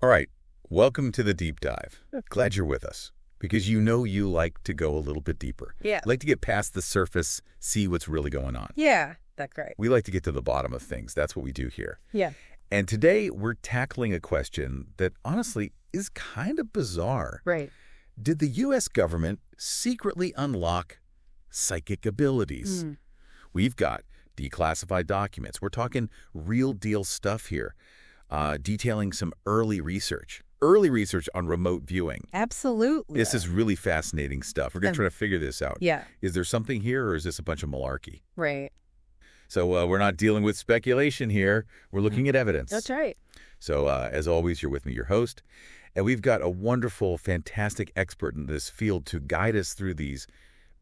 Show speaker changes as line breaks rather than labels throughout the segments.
All right, welcome to the deep dive. Glad you're with us because you like to go a little bit deeper.
Yeah.
Like to get past the surface, see what's really going on.
Yeah, that's great.
We like to get to the bottom of things. That's what we do here.
Yeah.
And today we're tackling a question that honestly is kind of bizarre.
Right.
Did the U.S. government secretly unlock psychic abilities? We've got declassified documents. We're talking real deal stuff here, detailing some early research on remote viewing.
Absolutely.
This is really fascinating stuff. We're going to try to figure this out.
Yeah.
Is there something here or is this a bunch of malarkey?
Right.
So we're not dealing with speculation here. We're looking at evidence.
That's right.
So as always, you're with me, your host. And we've got a wonderful, fantastic expert in this field to guide us through these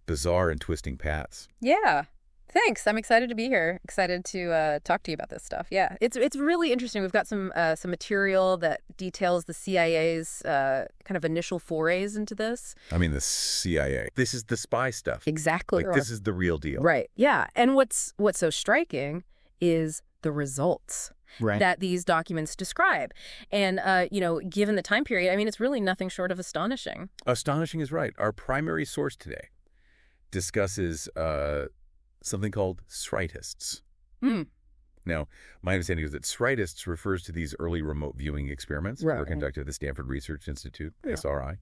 bizarre and twisting paths.
Yeah. Thanks. I'm excited to be here. Excited to talk to you about this stuff. Yeah. It's really interesting. We've got some material that details the CIA's kind of initial forays into this.
I mean, the CIA. This is the spy stuff.
Exactly.
Like, this is the real deal.
Right. Yeah. And what's so striking is the results.
Right.
That these documents describe. And, given the time period, I mean, it's really nothing short of astonishing.
Astonishing is right. Our primary source today discusses something called scientists. Now, my understanding is that scientists refers to these early remote viewing experiments that were conducted at the Stanford Research Institute, SRI.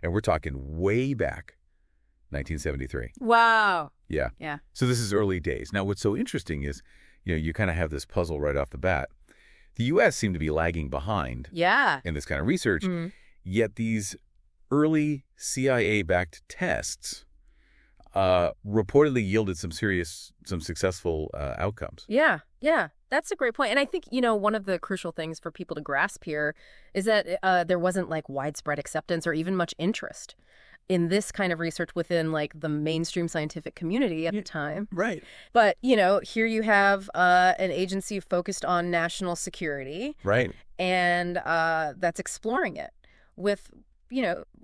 And we're talking way back, 1973.
Wow.
Yeah.
Yeah.
So this is early days. Now, what's so interesting is, you kind of have this puzzle right off the bat. The U.S. seemed to be lagging behind in this kind of research, yet these early CIA-backed tests reportedly yielded some successful outcomes.
Yeah, that's a great point. And I think, one of the crucial things for people to grasp here is that there wasn't like widespread acceptance or even much interest in this kind of research within like the mainstream scientific community at the time.
Right.
But, here you have an agency focused on national security.
Right.
And that's exploring it with,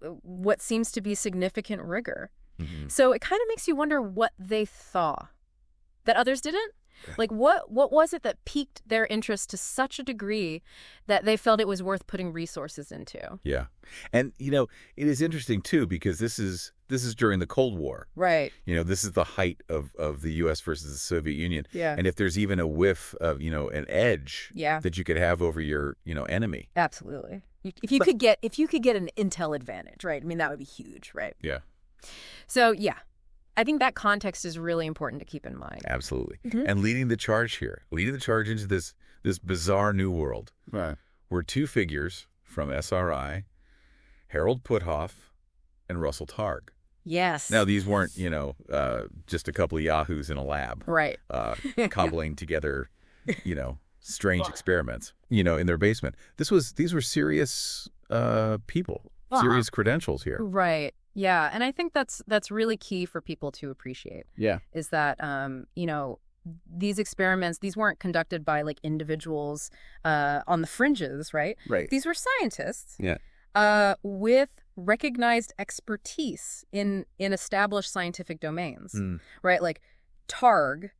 what seems to be significant rigor. So it kind of makes you wonder what they saw that others didn't. Like, what was it that piqued their interest to such a degree that they felt it was worth putting resources into?
Yeah. And, it is interesting, too, because this is during the Cold War.
Right.
This is the height of the U.S. versus the Soviet Union.
Yeah.
And if there's even a whiff of, an edge that you could have over your, enemy.
Absolutely. If you could get an intel advantage, right? I mean, that would be huge, right?
Yeah.
So, yeah. I think that context is really important to keep in mind.
Absolutely. And leading the charge into this bizarre new world, were two figures from SRI, Harold Puthoff and Russell Targ.
Yes.
Now, these weren't, just a couple of yahoos in a lab.
Right.
Cobbling together, strange experiments, in their basement. These were serious people, serious credentials here.
Right. Yeah, and I think that's really key for people to appreciate.
Yeah.
Is that these experiments, these weren't conducted by like individuals on the fringes, right?
Right.
These were scientists.
Yeah.
With recognized expertise in established scientific domains, right? Like Targ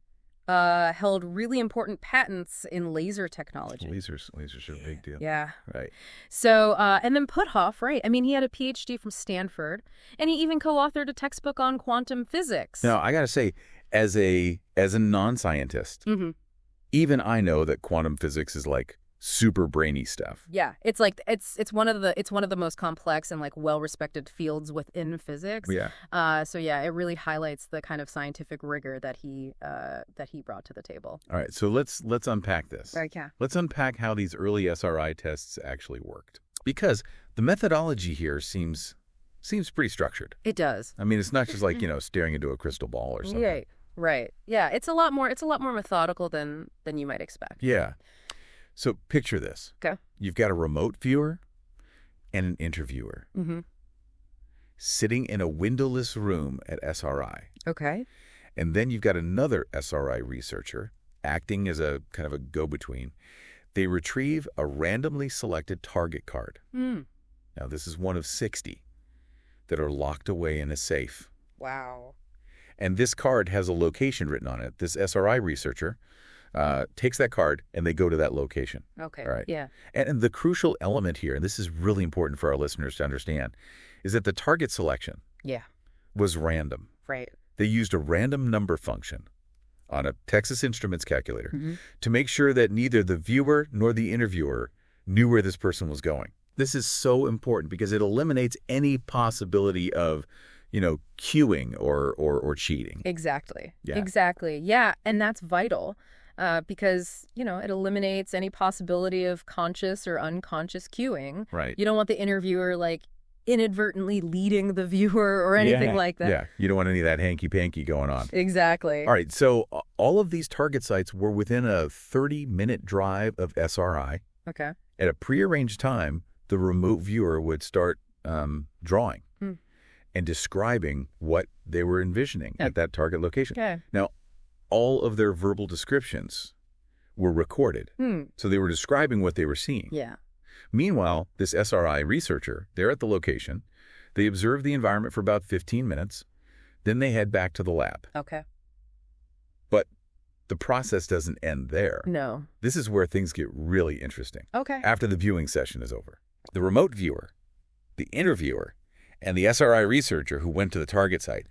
held really important patents in laser technology.
Lasers are a big deal.
Yeah.
Right.
So, and then Puthoff, right? I mean, he had a PhD from Stanford, and he even co-authored a textbook on quantum physics.
Now, I got to say, as a non-scientist, even I know that quantum physics is like super brainy stuff.
Yeah, it's like it's one of the most complex and like well-respected fields within physics.
Yeah.
So yeah, it really highlights the kind of scientific rigor that he brought to the table.
All right, so let's unpack this.
Right, yeah.
Let's unpack how these early SRI tests actually worked, because the methodology here seems pretty structured.
It does.
I mean, it's not just like staring into a crystal ball or something.
Right. Yeah, it's a lot more methodical than you might expect.
Yeah. So picture this.
Okay.
You've got a remote viewer and an interviewer sitting in a windowless room at SRI.
Okay.
And then you've got another SRI researcher acting as a kind of a go-between. They retrieve a randomly selected target card. Now, this is one of 60 that are locked away in a safe.
Wow.
And this card has a location written on it. This SRI researcher takes that card, and they go to that location.
Okay.
All right.
Yeah.
And the crucial element here, and this is really important for our listeners to understand, is that the target selection was random.
Right.
They used a random number function on a Texas Instruments calculator to make sure that neither the viewer nor the interviewer knew where this person was going. This is so important because it eliminates any possibility of, cueing or cheating.
Exactly.
Yeah.
Exactly. Yeah, and that's vital because, it eliminates any possibility of conscious or unconscious cueing.
Right.
You don't want the interviewer, inadvertently leading the viewer or anything like that.
Yeah, you don't want any of that hanky-panky going on.
Exactly.
All right, so all of these target sites were within a 30-minute drive of SRI.
Okay.
At a prearranged time, the remote viewer would start drawing and describing what they were envisioning at that target location.
Okay.
Now, all of their verbal descriptions were recorded. So they were describing what they were seeing.
Yeah.
Meanwhile, this SRI researcher, they're at the location. They observe the environment for about 15 minutes. Then they head back to the lab.
Okay.
But the process doesn't end there.
No.
This is where things get really interesting.
Okay.
After the viewing session is over, the remote viewer, the interviewer, and the SRI researcher who went to the target site,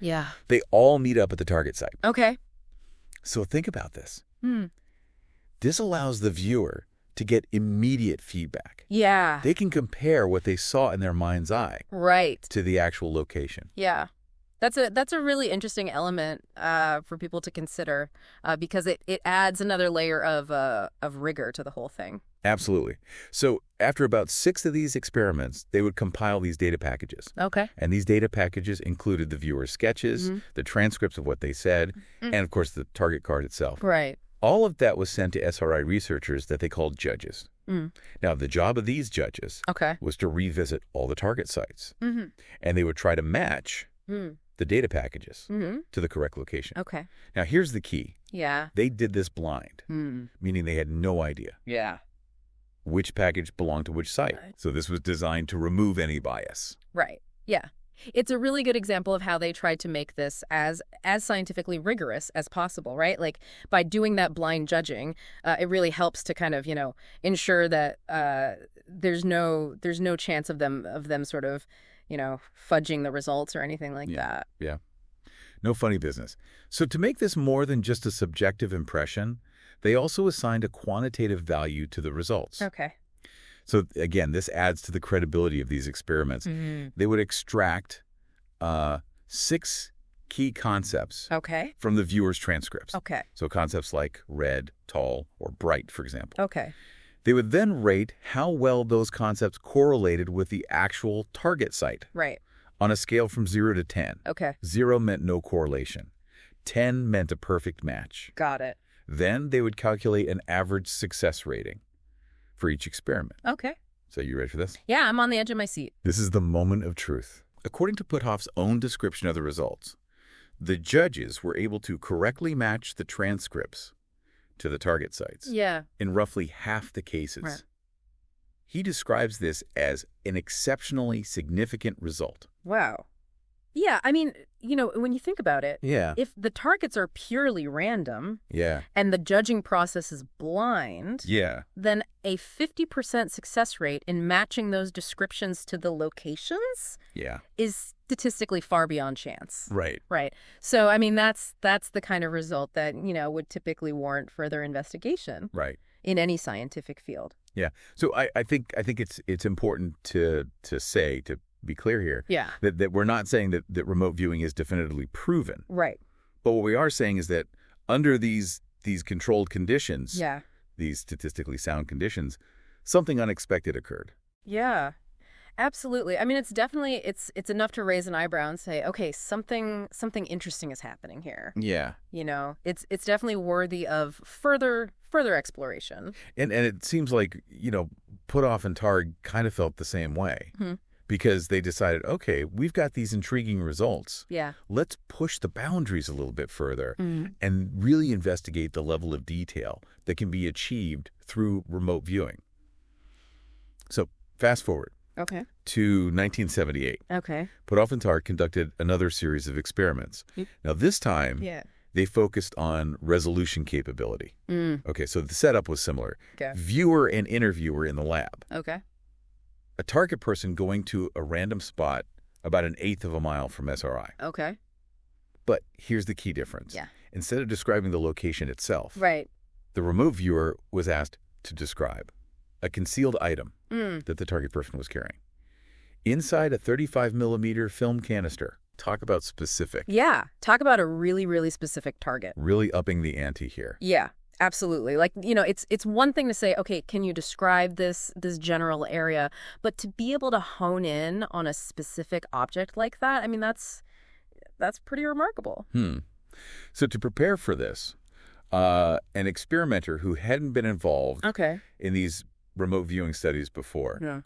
they all meet up at the target site.
Okay.
So think about this. This allows the viewer to get immediate feedback.
Yeah.
They can compare what they saw in their mind's eye to the actual location.
Yeah. That's a really interesting element for people to consider because it adds another layer of rigor to the whole thing.
Absolutely. So after about 6 of these experiments, they would compile these data packages.
Okay.
And these data packages included the viewer's sketches, the transcripts of what they said, and of course the target card itself.
Right.
All of that was sent to SRI researchers that they called judges. Now, the job of these judges was to revisit all the target sites. And they would try to match the data packages to the correct location.
Okay.
Now, here's the key.
Yeah.
They did this blind, meaning they had no idea which package belonged to which site.
Right.
So this was designed to remove any bias.
Right. Yeah. It's a really good example of how they tried to make this as scientifically rigorous as possible, right? By doing that blind judging, it really helps to kind of, ensure that there's no chance of them sort of, fudging the results or anything like that.
Yeah. No funny business. So to make this more than just a subjective impression, they also assigned a quantitative value to the results.
Okay.
So again, this adds to the credibility of these experiments. They would extract 6 key concepts from the viewer's transcripts.
Okay.
So concepts like red, tall, or bright, for example.
Okay.
They would then rate how well those concepts correlated with the actual target site.
Right.
On a scale from 0 to 10.
Okay.
0 meant no correlation. 10 meant a perfect match.
Got it.
Then they would calculate an average success rating for each experiment.
Okay.
So you ready for this?
Yeah, I'm on the edge of my seat.
This is the moment of truth. According to Puthoff's own description of the results, the judges were able to correctly match the transcripts to the target sites in roughly half the cases.
Right.
He describes this as an exceptionally significant result.
Wow. Yeah, I mean, when you think about it, if the targets are purely random and the judging process is blind, then a 50% success rate in matching those descriptions to the locations is statistically far beyond chance.
Right.
Right. So, I mean, that's the kind of result that, would typically warrant further investigation.
Right.
In any scientific field.
Yeah. So I think it's important to be clear here.
Yeah.
That we're not saying that remote viewing is definitively proven.
Right.
But what we are saying is that under these controlled conditions, these statistically sound conditions, something unexpected occurred.
Yeah. Absolutely. I mean, it's definitely it's enough to raise an eyebrow and say, okay, something interesting is happening here.
Yeah.
It's definitely worthy of further exploration.
And it seems like, Puthoff and Targ kind of felt the same way. Because they decided, okay, we've got these intriguing results.
Yeah.
Let's push the boundaries a little bit further and really investigate the level of detail that can be achieved through remote viewing. So fast forward.
Okay.
To 1978.
Okay.
Puthoff and Targ conducted another series of experiments. Now, this time, they focused on resolution capability. Okay, so the setup was similar.
Okay.
Viewer and interviewer in the lab.
Okay.
A target person going to a random spot about 1/8 of a mile from SRI.
Okay.
But here's the key difference.
Yeah.
Instead of describing the location itself,
Right.
the remote viewer was asked to describe a concealed item that the target person was carrying. Inside a 35mm film canister. Talk about specific.
Yeah. Talk about a really, really specific target.
Really upping the ante here.
Yeah, absolutely. Like, it's one thing to say, okay, can you describe this general area? But to be able to hone in on a specific object like that, I mean, that's pretty remarkable.
So to prepare for this, an experimenter who hadn't been involved in these remote viewing studies before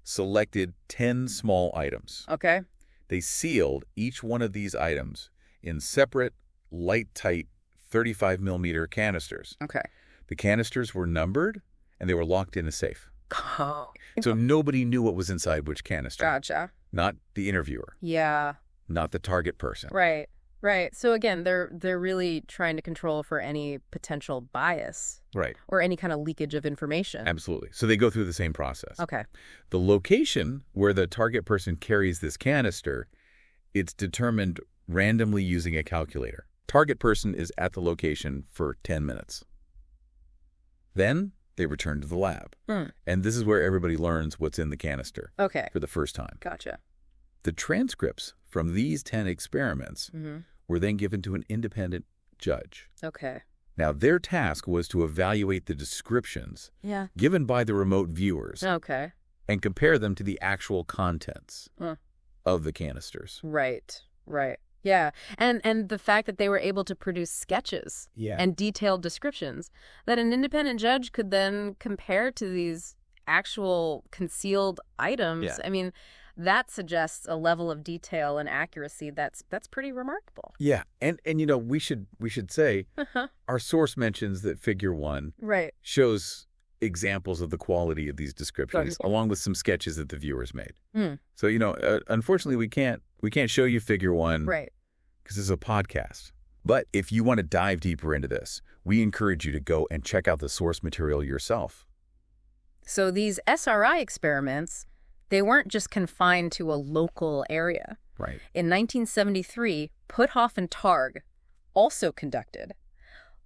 selected 10 small items.
Okay.
They sealed each one of these items in separate, light-tight 35mm canisters.
Okay.
The canisters were numbered, and they were locked in a safe.
Oh.
So nobody knew what was inside which canister.
Gotcha.
Not the interviewer.
Yeah.
Not the target person.
Right. Right. So again, they're really trying to control for any potential bias.
Right.
Or any kind of leakage of information.
Absolutely. So they go through the same process.
Okay.
The location where the target person carries this canister, it's determined randomly using a calculator. Target person is at the location for 10 minutes. Then they return to the lab. And this is where everybody learns what's in the canister for the first time.
Gotcha.
The transcripts from these 10 experiments were then given to an independent judge.
Okay.
Now, their task was to evaluate the descriptions given by the remote viewers and compare them to the actual contents of the canisters.
Right. Right. Yeah. And the fact that they were able to produce sketches and detailed descriptions that an independent judge could then compare to these actual concealed items.
Yeah.
I mean, that suggests a level of detail and accuracy that's pretty remarkable.
Yeah. And we should say our source mentions that Figure 1 shows examples of the quality of these descriptions along with some sketches that the viewers made. So, unfortunately we can't show you Figure 1 because this is a podcast. But if you want to dive deeper into this, we encourage you to go and check out the source material yourself.
So these SRI experiments, they weren't just confined to a local area.
Right.
In 1973, Puthoff and Targ also conducted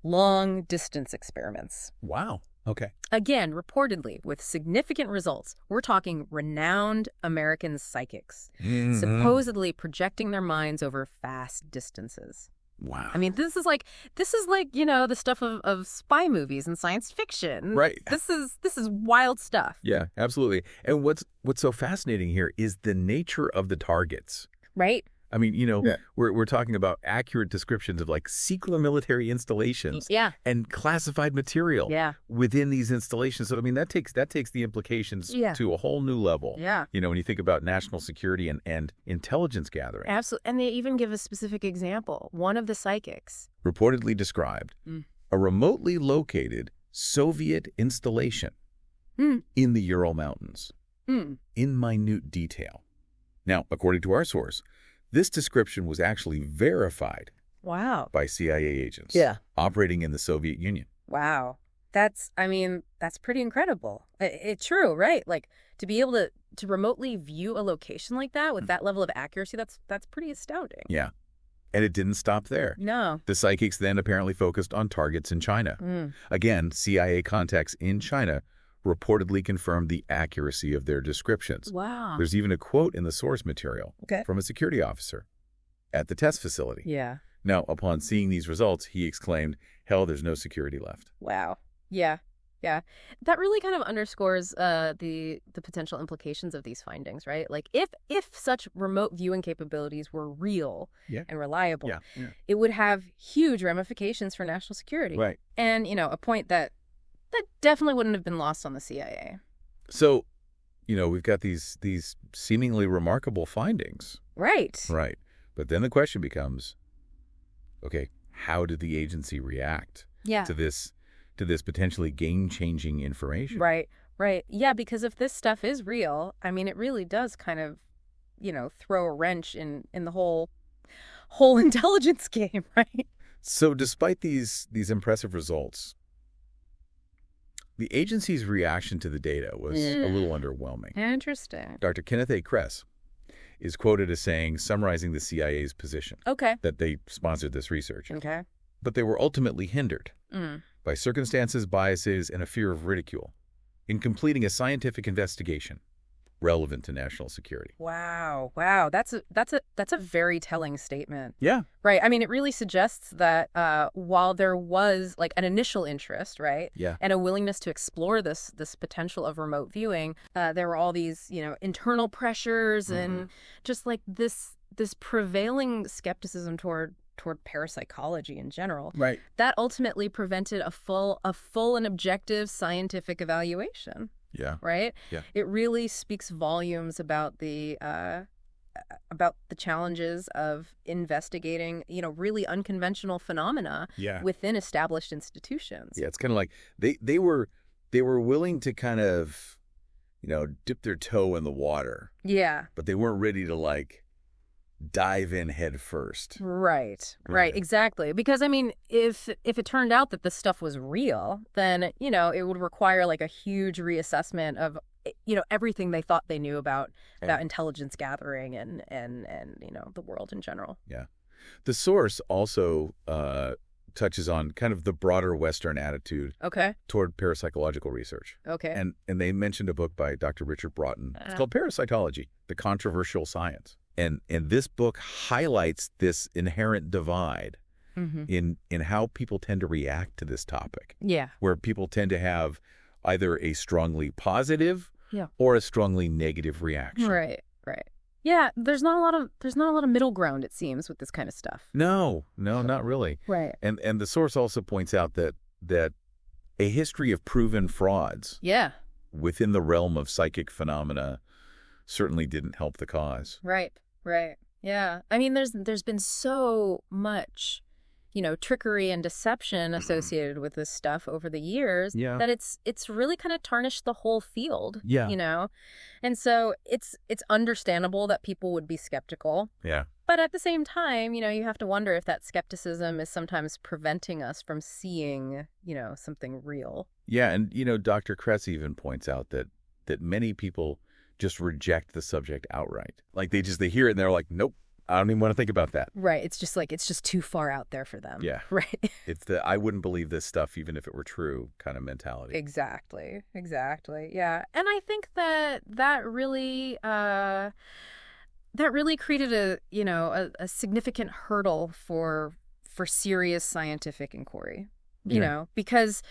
long-distance experiments.
Wow. Okay.
Again, reportedly, with significant results. We're talking renowned American psychics, supposedly projecting their minds over vast distances.
Wow.
I mean, this is like the stuff of spy movies and science fiction.
Right.
This is wild stuff.
Yeah, absolutely. And what's so fascinating here is the nature of the targets.
Right.
I mean, we're talking about accurate descriptions of like secret military installations and classified material within these installations. So, I mean, that takes the implications to a whole new level.
Yeah.
When you think about national security and intelligence gathering.
Absolutely. And they even give a specific example. One of the psychics
reportedly described a remotely located Soviet installation in the Ural Mountains in minute detail. Now, according to our source, this description was actually verified by CIA agents operating in the Soviet Union.
Wow. That's pretty incredible. It's true, right? Like, to be able to remotely view a location like that with that level of accuracy, that's pretty astounding.
Yeah. And it didn't stop there.
No.
The psychics then apparently focused on targets in China. Again, CIA contacts in China reportedly confirmed the accuracy of their descriptions.
Wow.
There's even a quote in the source material from a security officer at the test facility.
Yeah.
Now, upon seeing these results, he exclaimed, "Hell, there's no security left."
Wow. Yeah. Yeah. That really kind of underscores the potential implications of these findings, right? Like, if such remote viewing capabilities were real and reliable, it would have huge ramifications for national security.
Right.
And, a point that definitely wouldn't have been lost on the CIA.
So, we've got these seemingly remarkable findings.
Right.
Right. But then the question becomes, okay, how did the agency react to this potentially game-changing information?
Right. Right. Yeah, because if this stuff is real, I mean, it really does kind of, throw a wrench in the whole intelligence game, right?
So despite these impressive results, the agency's reaction to the data was a little underwhelming.
Interesting.
Dr. Kenneth A. Kress is quoted as saying, summarizing the CIA's position, that they sponsored this research.
Okay.
But they were ultimately hindered by circumstances, biases, and a fear of ridicule in completing a scientific investigation relevant to national security.
Wow. That's a very telling statement.
Yeah.
Right. I mean, it really suggests that while there was like an initial interest, right?
Yeah.
And a willingness to explore this potential of remote viewing, there were all these, internal pressures and just like this prevailing skepticism toward parapsychology in general.
Right.
That ultimately prevented a full and objective scientific evaluation.
Yeah.
Right?
Yeah.
It really speaks volumes about the challenges of investigating, really unconventional phenomena within established institutions.
Yeah, it's kind of like they were willing to kind of, dip their toe in the water.
Yeah.
But they weren't ready to dive in head first.
Right, exactly. Because, I mean, if it turned out that this stuff was real, then, it would require like a huge reassessment of, everything they thought they knew about intelligence gathering and the world in general.
Yeah. The source also touches on kind of the broader Western attitude toward parapsychological research.
Okay.
And they mentioned a book by Dr. Richard Broughton. It's called Parapsychology, The Controversial Science. And this book highlights this inherent divide in how people tend to react to this topic. Yeah. Where people tend to have either a strongly positive or a strongly negative reaction.
Right. Yeah, there's not a lot of middle ground, it seems, with this kind of stuff.
No, not really.
Right.
And the source also points out that a history of proven frauds within the realm of psychic phenomena certainly didn't help the cause.
Right. Yeah. I mean, there's been so much, trickery and deception associated with this stuff over the years that it's really kind of tarnished the whole field. Yeah. And so it's understandable that people would be skeptical.
Yeah.
But at the same time, you have to wonder if that skepticism is sometimes preventing us from seeing, something real.
Yeah. And, Dr. Kress even points out that many people just reject the subject outright. Like they hear it and they're like, nope, I don't even want to think about that.
Right. It's just too far out there for them.
Yeah.
Right.
It's the I wouldn't believe this stuff even if it were true kind of mentality.
Exactly. Yeah. And I think that really created a significant hurdle for serious scientific inquiry. You know, because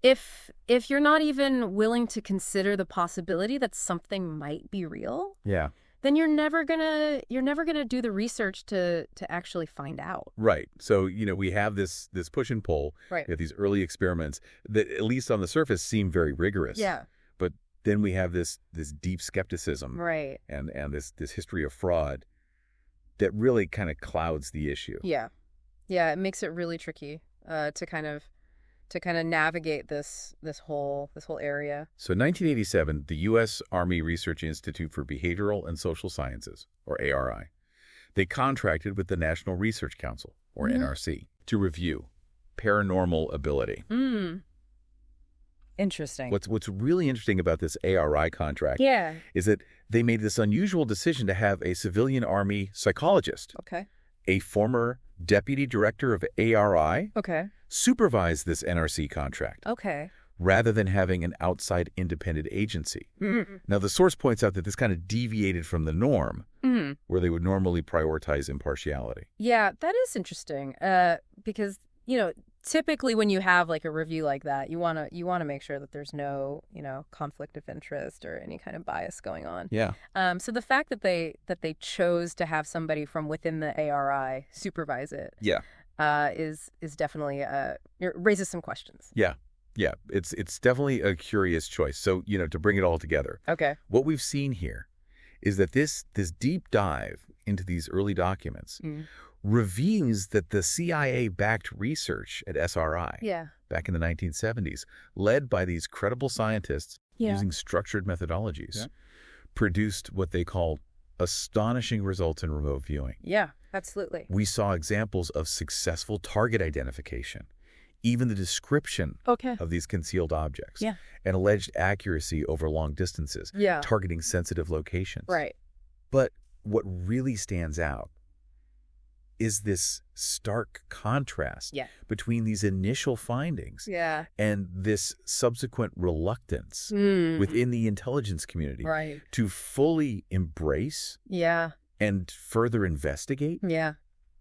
if you're not even willing to consider the possibility that something might be real, then you're never gonna do the research to actually find out.
Right. So, we have this push and pull.
Right.
We have these early experiments that, at least on the surface, seem very rigorous.
Yeah.
But then we have this deep skepticism.
Right.
And this history of fraud that really kind of clouds the issue.
Yeah. Yeah. It makes it really tricky to kind of navigate this whole area.
So in 1987, the U.S. Army Research Institute for Behavioral and Social Sciences, or ARI, they contracted with the National Research Council, or NRC, to review paranormal ability.
Interesting.
What's really interesting about this ARI contract is that they made this unusual decision to have a civilian Army psychologist, a former deputy director of ARI, supervise this NRC contract. Rather than having an outside independent agency. Now, the source points out that this kind of deviated from the norm, where they would normally prioritize impartiality.
Yeah, that is interesting. Because, typically when you have like a review like that, you want to make sure that there's no, conflict of interest or any kind of bias going on.
Yeah.
So the fact that they chose to have somebody from within the ARI supervise it. Is definitely raises some questions.
Yeah. It's definitely a curious choice. So, to bring it all together. What we've seen here is that this deep dive into these early documents reveals that the CIA-backed research at SRI back in the 1970s, led by these credible scientists using structured methodologies, produced what they call astonishing results in remote viewing.
absolutely.
We saw examples of successful target identification, even the description of these concealed objects, and alleged accuracy over long distances, targeting sensitive locations.
Right.
But what really stands out is this stark contrast between these initial findings and this subsequent reluctance within the intelligence community to fully embrace and further investigate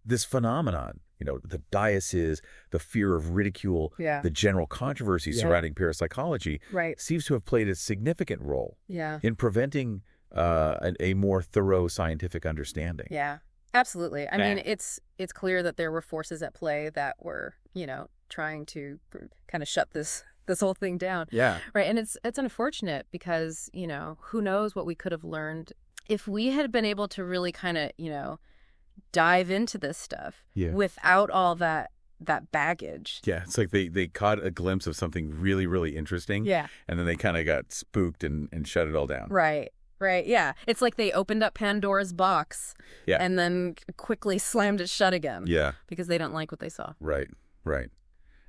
this phenomenon. You know, the biases, the fear of ridicule, the general controversy surrounding parapsychology seems to have played a significant role in preventing a more thorough scientific understanding.
Yeah. Absolutely. I mean, it's clear that there were forces at play that were, trying to kind of shut this whole thing down.
Yeah.
Right. And it's unfortunate because, who knows what we could have learned if we had been able to really kind of, dive into this stuff without all that baggage.
Yeah, it's like they caught a glimpse of something really, really interesting.
Yeah.
And then they kind of got spooked and shut it all down.
Right. Right, yeah. It's like they opened up Pandora's box and then quickly slammed it shut again.
Yeah.
Because they don't like what they saw.
Right, right.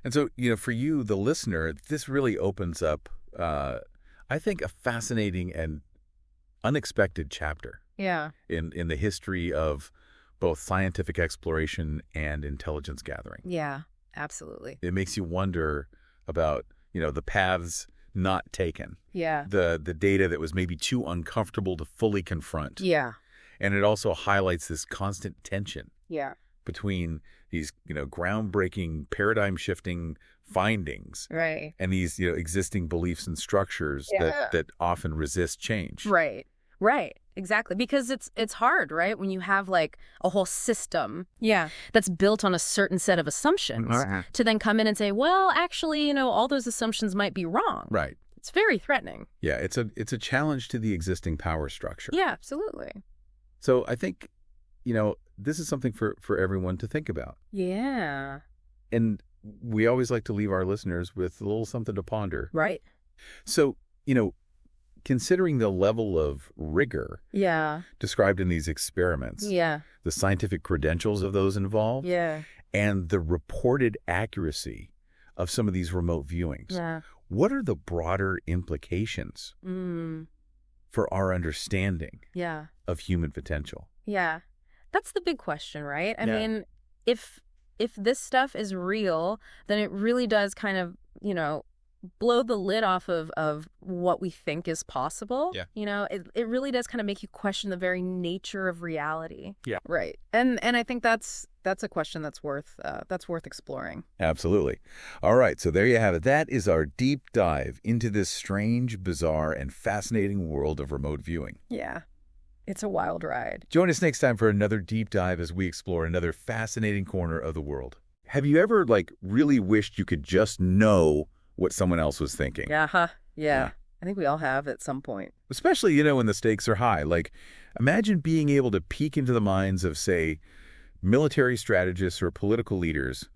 And so, for you, the listener, this really opens up, I think, a fascinating and unexpected chapter in the history of both scientific exploration and intelligence gathering.
Yeah, absolutely.
It makes you wonder about, the paths not taken.
Yeah.
The data that was maybe too uncomfortable to fully confront.
Yeah.
And it also highlights this constant tension between these, groundbreaking, paradigm-shifting findings and these, existing beliefs and structures that often resist change.
Right. Right. Exactly. Because it's hard, right? When you have like a whole system that's built on a certain set of assumptions to then come in and say, well, actually, all those assumptions might be wrong.
Right.
It's very threatening.
Yeah, it's a challenge to the existing power structure.
Yeah, absolutely.
So I think, this is something for everyone to think about.
Yeah.
And we always like to leave our listeners with a little something to ponder.
Right.
So, considering the level of rigor described in these experiments, the scientific credentials of those involved, and the reported accuracy of some of these remote viewings, what are the broader implications for our understanding of human potential?
Yeah. That's the big question, right? I mean, if this stuff is real, then it really does kind of, blow the lid off of what we think is possible. Yeah. It really does kind of make you question the very nature of reality.
Yeah.
Right. And I think that's a question that's worth exploring.
Absolutely. All right. So there you have it. That is our deep dive into this strange, bizarre, and fascinating world of remote viewing.
Yeah. It's a wild ride.
Join us next time for another deep dive as we explore another fascinating corner of the world. Have you ever, really wished you could just know what someone else was thinking?
Yeah. I think we all have at some point.
Especially, when the stakes are high. Imagine being able to peek into the minds of, say, military strategists or political leaders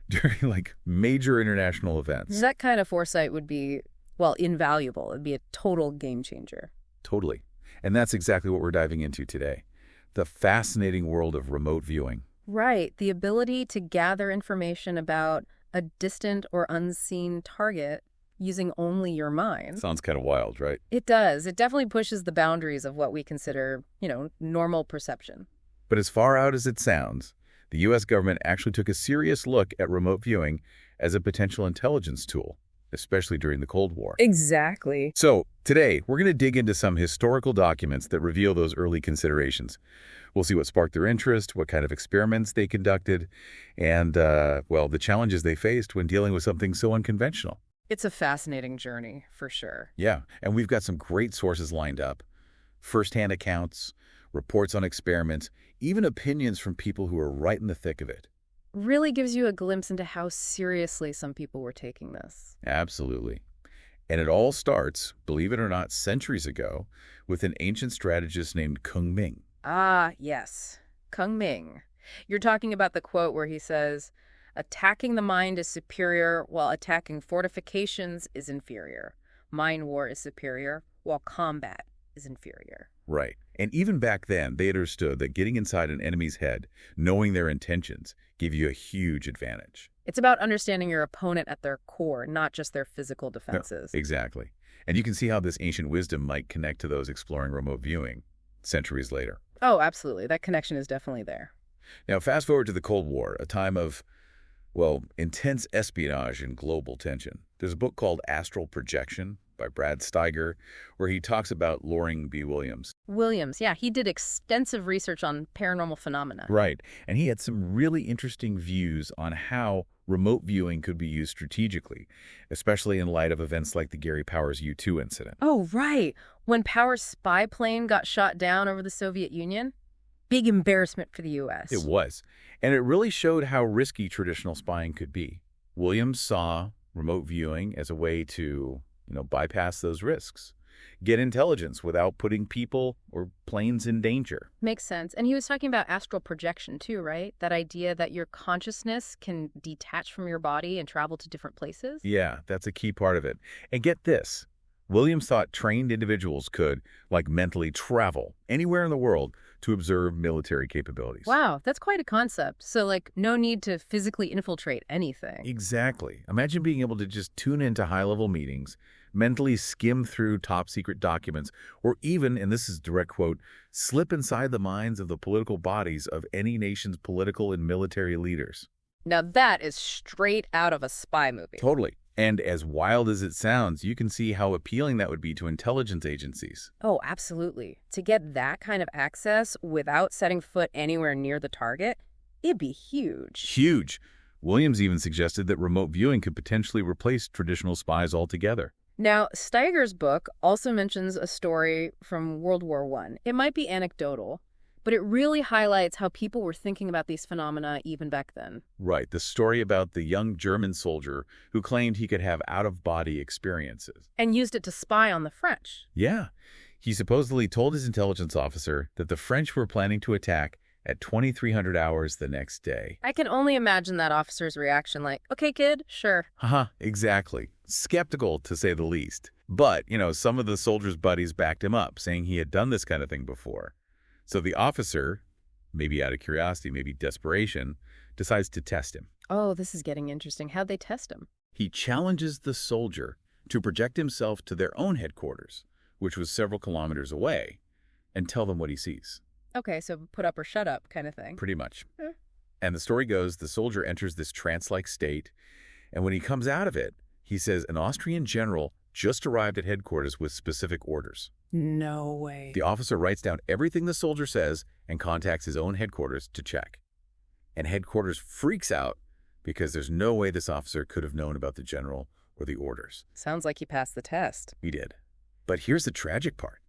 during, major international events.
That kind of foresight would be, invaluable. It'd be a total game changer.
Totally. And that's exactly what we're diving into today. The fascinating world of remote viewing.
Right. The ability to gather information about a distant or unseen target using only your mind.
Sounds kind of wild, right?
It does. It definitely pushes the boundaries of what we consider, normal perception.
But as far out as it sounds, the U.S. government actually took a serious look at remote viewing as a potential intelligence tool, especially during the Cold War.
Exactly.
So today, we're going to dig into some historical documents that reveal those early considerations. We'll see what sparked their interest, what kind of experiments they conducted, and, the challenges they faced when dealing with something so unconventional.
It's a fascinating journey, for sure.
Yeah, and we've got some great sources lined up. First-hand accounts, reports on experiments, even opinions from people who are right in the thick of it.
Really gives you a glimpse into how seriously some people were taking this.
Absolutely. And it all starts, believe it or not, centuries ago, with an ancient strategist named Kung Ming.
Ah, yes. Kung Ming. You're talking about the quote where he says, "Attacking the mind is superior, while attacking fortifications is inferior. Mind war is superior, while combat is inferior.
Right. And even back then, they understood that getting inside an enemy's head, knowing their intentions, gave you a huge advantage.
It's about understanding your opponent at their core, not just their physical defenses.
No, exactly. And you can see how this ancient wisdom might connect to those exploring remote viewing centuries later.
Oh, absolutely. That connection is definitely there.
Now, fast forward to the Cold War, a time of, well, intense espionage and global tension. There's a book called Astral Projection by Brad Steiger, where he talks about Loring B. Williams.
Williams, yeah, he did extensive research on paranormal phenomena.
Right. And he had some really interesting views on how remote viewing could be used strategically, especially in light of events like the Gary Powers U-2 incident.
Oh, right. When Powers' spy plane got shot down over the Soviet Union? Big embarrassment for the U.S.
It was. And it really showed how risky traditional spying could be. Williams saw remote viewing as a way to, bypass those risks, get intelligence without putting people or planes in danger.
Makes sense. And he was talking about astral projection too, right? That idea that your consciousness can detach from your body and travel to different places?
Yeah, that's a key part of it. And get this, Williams thought trained individuals could, mentally travel anywhere in the world to observe military capabilities.
Wow, that's quite a concept. So, no need to physically infiltrate anything.
Exactly. Imagine being able to just tune into high-level meetings, mentally skim through top-secret documents, or even, and this is a direct quote, slip inside the minds of the political bodies of any nation's political and military leaders.
Now, that is straight out of a spy movie.
Totally. And as wild as it sounds, you can see how appealing that would be to intelligence agencies.
Oh, absolutely. To get that kind of access without setting foot anywhere near the target, it'd be huge.
Huge. Williams even suggested that remote viewing could potentially replace traditional spies altogether.
Now, Steiger's book also mentions a story from World War I. It might be anecdotal, but it really highlights how people were thinking about these phenomena even back then.
Right, the story about the young German soldier who claimed he could have out-of-body experiences.
And used it to spy on the French.
Yeah. He supposedly told his intelligence officer that the French were planning to attack at 2300 hours the next day.
I can only imagine that officer's reaction okay, kid, sure.
Haha, exactly. Skeptical, to say the least. But, some of the soldiers' buddies backed him up, saying he had done this kind of thing before. So the officer, maybe out of curiosity, maybe desperation, decides to test him.
Oh, this is getting interesting. How'd they test him?
He challenges the soldier to project himself to their own headquarters, which was several kilometers away, and tell them what he sees.
Okay, so put up or shut up kind of thing.
Pretty much. And the story goes, the soldier enters this trance-like state, and when he comes out of it, he says an Austrian general just arrived at headquarters with specific orders.
No way.
The officer writes down everything the soldier says and contacts his own headquarters to check. And headquarters freaks out because there's no way this officer could have known about the general or the orders.
Sounds like he passed the test.
He did. But here's the tragic part.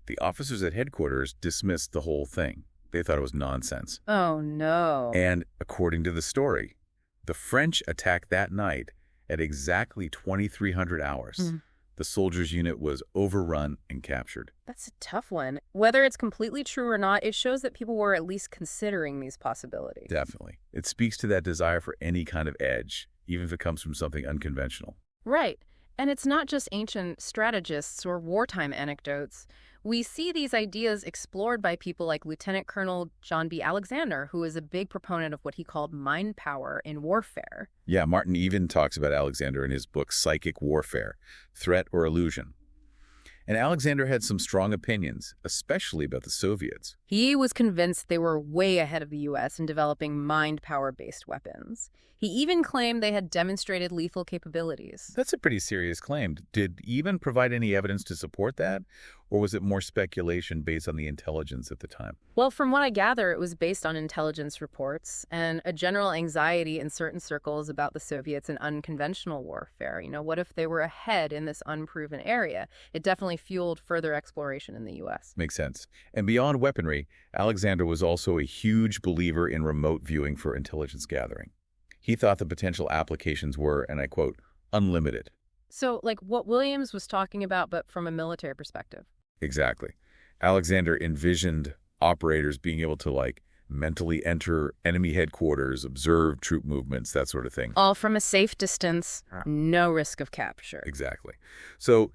The officers at headquarters dismissed the whole thing. They thought it was nonsense.
Oh, no.
And according to the story, the French attacked that night at exactly 2300 hours. The soldiers' unit was overrun and captured.
That's a tough one. Whether it's completely true or not, it shows that people were at least considering these possibilities.
Definitely. It speaks to that desire for any kind of edge, even if it comes from something unconventional.
Right. And it's not just ancient strategists or wartime anecdotes. We see these ideas explored by people like Lieutenant Colonel John B. Alexander, who is a big proponent of what he called mind power in warfare.
Yeah, Martin even talks about Alexander in his book Psychic Warfare, Threat or Illusion. And Alexander had some strong opinions, especially about the Soviets.
He was convinced they were way ahead of the U.S. in developing mind power-based weapons. He even claimed they had demonstrated lethal capabilities.
That's a pretty serious claim. Did he even provide any evidence to support that? Or was it more speculation based on the intelligence at the time?
Well, from what I gather, it was based on intelligence reports and a general anxiety in certain circles about the Soviets in unconventional warfare. What if they were ahead in this unproven area? It definitely fueled further exploration in the U.S.
Makes sense. And beyond weaponry, Alexander was also a huge believer in remote viewing for intelligence gathering. He thought the potential applications were, and I quote, unlimited.
So, what Williams was talking about, but from a military perspective.
Exactly. Alexander envisioned operators being able to, mentally enter enemy headquarters, observe troop movements, that sort of thing.
All from a safe distance, no risk of capture.
Exactly. So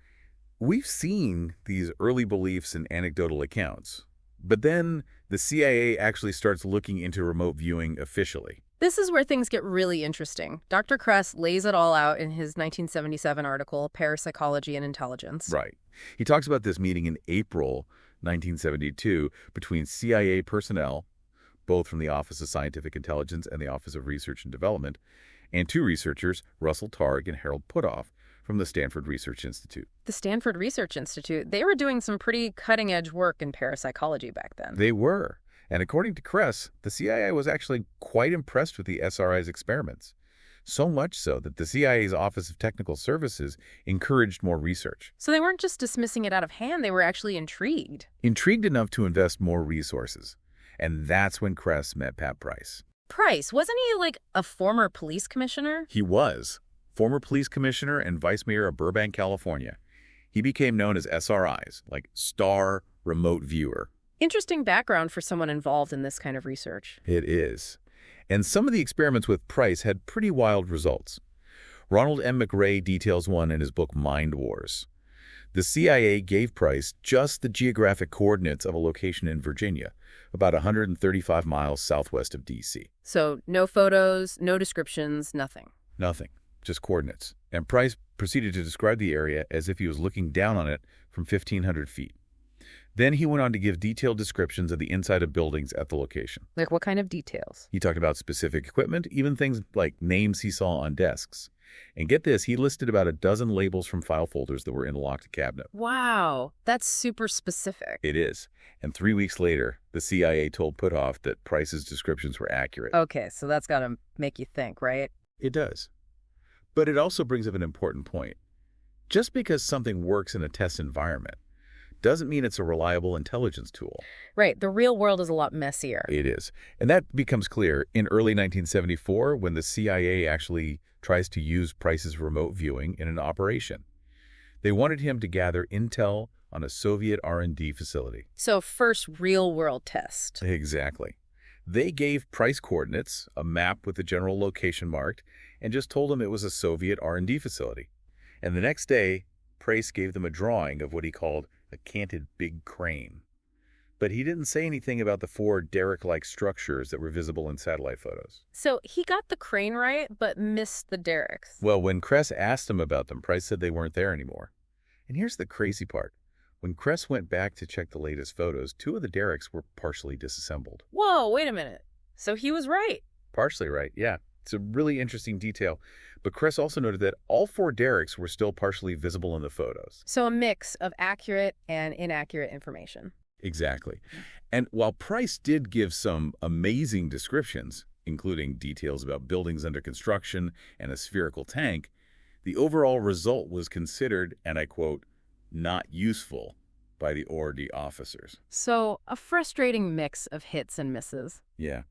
We've seen these early beliefs and anecdotal accounts, but then the CIA actually starts looking into remote viewing officially.
This is where things get really interesting. Dr. Kress lays it all out in his 1977 article, Parapsychology and Intelligence.
Right. He talks about this meeting in April 1972 between CIA personnel, both from the Office of Scientific Intelligence and the Office of Research and Development, and two researchers, Russell Targ and Harold Puthoff, from the Stanford Research Institute.
The Stanford Research Institute, they were doing some pretty cutting-edge work in parapsychology back then.
They were. And according to Kress, the CIA was actually quite impressed with the SRI's experiments. So much so that the CIA's Office of Technical Services encouraged more research.
So they weren't just dismissing it out of hand, they were actually intrigued.
Intrigued enough to invest more resources. And that's when Kress met Pat Price.
Price, wasn't he like a former police commissioner?
He was. Former police commissioner and vice mayor of Burbank, California. He became known as SRIs, like Star Remote Viewer.
Interesting background for someone involved in this kind of research.
It is. And some of the experiments with Price had pretty wild results. Ronald M. McRae details one in his book Mind Wars. The CIA gave Price just the geographic coordinates of a location in Virginia, about 135 miles southwest of D.C.
So no photos, no descriptions, nothing.
Nothing, just coordinates. And Price proceeded to describe the area as if he was looking down on it from 1,500 feet. Then he went on to give detailed descriptions of the inside of buildings at the location.
Like what kind of details?
He talked about specific equipment, even things like names he saw on desks. And get this, he listed about a dozen labels from file folders that were in a locked cabinet.
Wow, that's super specific.
It is. And 3 weeks later, the CIA told Puthoff that Price's descriptions were accurate.
Okay, so that's got to make you think, right?
It does. But it also brings up an important point. Just because something works in a test environment doesn't mean it's a reliable intelligence tool.
Right. The real world is a lot messier.
It is. And that becomes clear in early 1974 when the CIA actually tries to use Price's remote viewing in an operation. They wanted him to gather intel on a Soviet R&D facility.
So first real world test.
Exactly. They gave Price coordinates, a map with the general location marked, and just told him it was a Soviet R&D facility. And the next day, Price gave them a drawing of what he called a canted big crane. But he didn't say anything about the 4 derrick-like structures that were visible in satellite photos.
So he got the crane right, but missed the derricks.
Well, when Kress asked him about them, Price said they weren't there anymore. And here's the crazy part. When Kress went back to check the latest photos, 2 of the derricks were partially disassembled.
Whoa, wait a minute. So he was right.
Partially right, yeah. It's a really interesting detail. But Kress also noted that all 4 derricks were still partially visible in the photos.
So a mix of accurate and inaccurate information.
Exactly. And while Price did give some amazing descriptions, including details about buildings under construction and a spherical tank, the overall result was considered, and I quote, not useful by the ORD officers.
So a frustrating mix of hits and misses.
Yeah.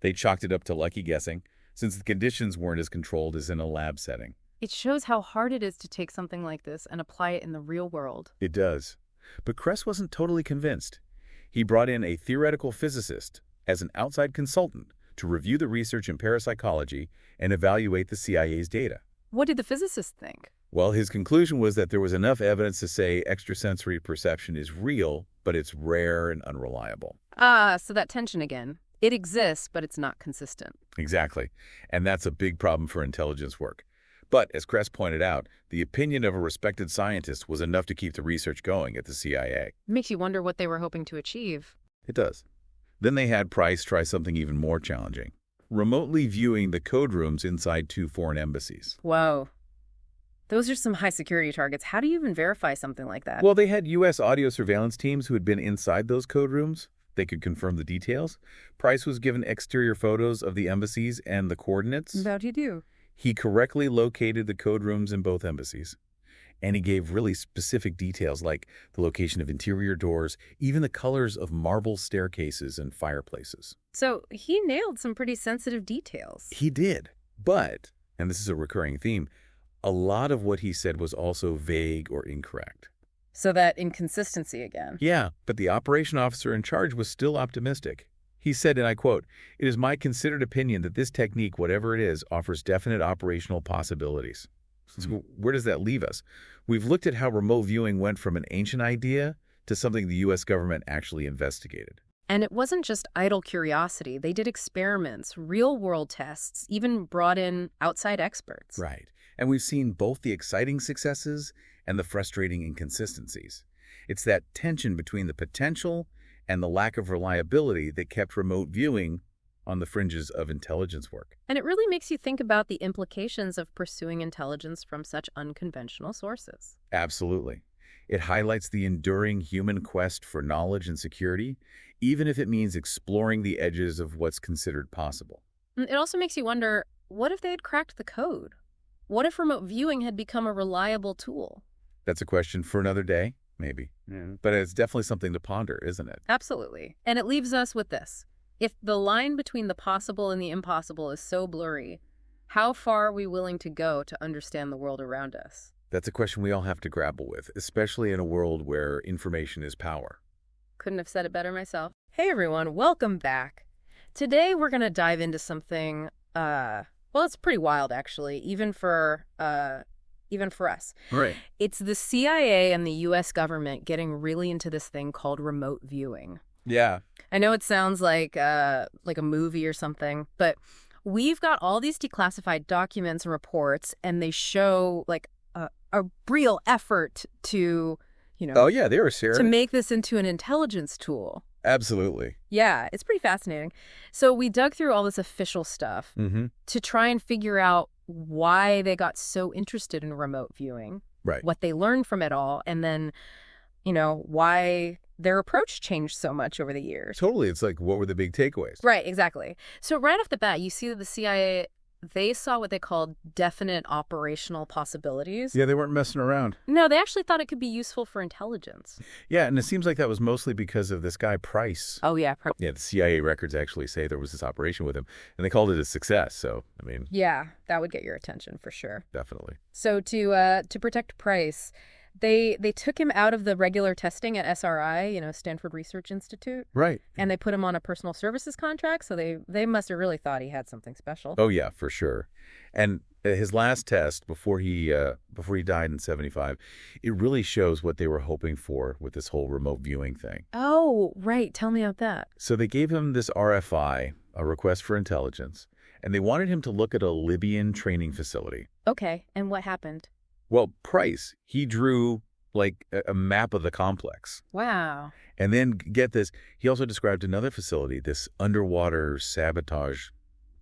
They chalked it up to lucky guessing, since the conditions weren't as controlled as in a lab setting.
It shows how hard it is to take something like this and apply it in the real world.
It does. But Kress wasn't totally convinced. He brought in a theoretical physicist as an outside consultant to review the research in parapsychology and evaluate the CIA's data.
What did the physicist think?
Well, his conclusion was that there was enough evidence to say extrasensory perception is real, but it's rare and unreliable.
So that tension again. It exists, but it's not consistent.
Exactly. And that's a big problem for intelligence work. But, as Kress pointed out, the opinion of a respected scientist was enough to keep the research going at the CIA.
Makes you wonder what they were hoping to achieve.
It does. Then they had Price try something even more challenging, remotely viewing the code rooms inside 2 foreign embassies.
Whoa. Those are some high security targets. How do you even verify something like that?
Well, they had U.S. audio surveillance teams who had been inside those code rooms. They could confirm the details. Price was given exterior photos of the embassies and the coordinates.
How'd you do?
He correctly located the code rooms in both embassies. And he gave really specific details like the location of interior doors, even the colors of marble staircases and fireplaces.
So he nailed some pretty sensitive details.
He did. But, and this is a recurring theme, a lot of what he said was also vague or incorrect.
So that inconsistency again.
Yeah, but the operation officer in charge was still optimistic. He said, and I quote, "It is my considered opinion that this technique, whatever it is, offers definite operational possibilities." So where does that leave us? We've looked at how remote viewing went from an ancient idea to something the U.S. government actually investigated.
And it wasn't just idle curiosity. They did experiments, real-world tests, even brought in outside experts.
Right. And we've seen both the exciting successes and the frustrating inconsistencies. It's that tension between the potential and the lack of reliability that kept remote viewing on the fringes of intelligence work.
And it really makes you think about the implications of pursuing intelligence from such unconventional sources.
Absolutely. It highlights the enduring human quest for knowledge and security, even if it means exploring the edges of what's considered possible.
It also makes you wonder, what if they had cracked the code? What if remote viewing had become a reliable tool?
That's a question for another day, maybe. Yeah. But it's definitely something to ponder, isn't it?
Absolutely. And it leaves us with this. If the line between the possible and the impossible is so blurry, how far are we willing to go to understand the world around us?
That's a question we all have to grapple with, especially in a world where information is power.
Couldn't have said it better myself. Hey everyone, welcome back. Today we're going to dive into something, well, it's pretty wild actually, even for us.
Right.
It's the CIA and the U.S. government getting really into this thing called remote viewing.
Yeah.
I know it sounds like a movie or something, but we've got all these declassified documents and reports, and they show like a real effort to,
Oh, yeah, they were serious.
to make this into an intelligence tool.
Absolutely.
Yeah, it's pretty fascinating. So we dug through all this official stuff to try and figure out why they got so interested in remote viewing,
Right.
what they learned from it all, and then, why their approach changed so much over the years.
Totally. It's like, what were the big takeaways?
Right, exactly. So right off the bat, you see that the CIA, they saw what they called definite operational possibilities.
Yeah, they weren't messing around.
No, they actually thought it could be useful for intelligence.
Yeah, and it seems like that was mostly because of this guy, Price.
Oh, yeah.
Yeah, the CIA records actually say there was this operation with him, and they called it a success. So, I mean...
Yeah, that would get your attention for sure.
Definitely.
So to protect Price, they took him out of the regular testing at SRI, Stanford Research Institute.
Right.
And they put him on a personal services contract, so they must have really thought he had something special.
Oh, yeah, for sure. And his last test before he died in 1975, it really shows what they were hoping for with this whole remote viewing thing.
Oh, right. Tell me about that.
So they gave him this RFI, a request for intelligence, and they wanted him to look at a Libyan training facility.
Okay, and what happened?
Well, Price, he drew like a map of the complex.
Wow.
And then, get this, he also described another facility, this underwater sabotage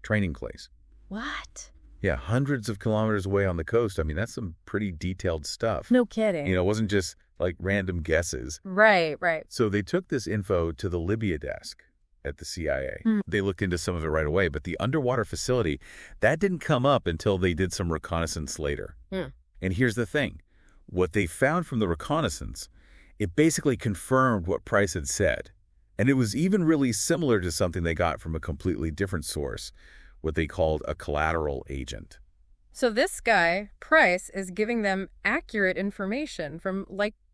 training place.
What?
Yeah, hundreds of kilometers away on the coast. I mean, that's some pretty detailed stuff.
No kidding.
It wasn't just like random guesses.
Right, right.
So they took this info to the Libya desk at the CIA. They looked into some of it right away, but the underwater facility, that didn't come up until they did some reconnaissance later. And here's the thing. What they found from the reconnaissance, it basically confirmed what Price had said. And it was even really similar to something they got from a completely different source, what they called a collateral agent.
So this guy, Price, is giving them accurate information from,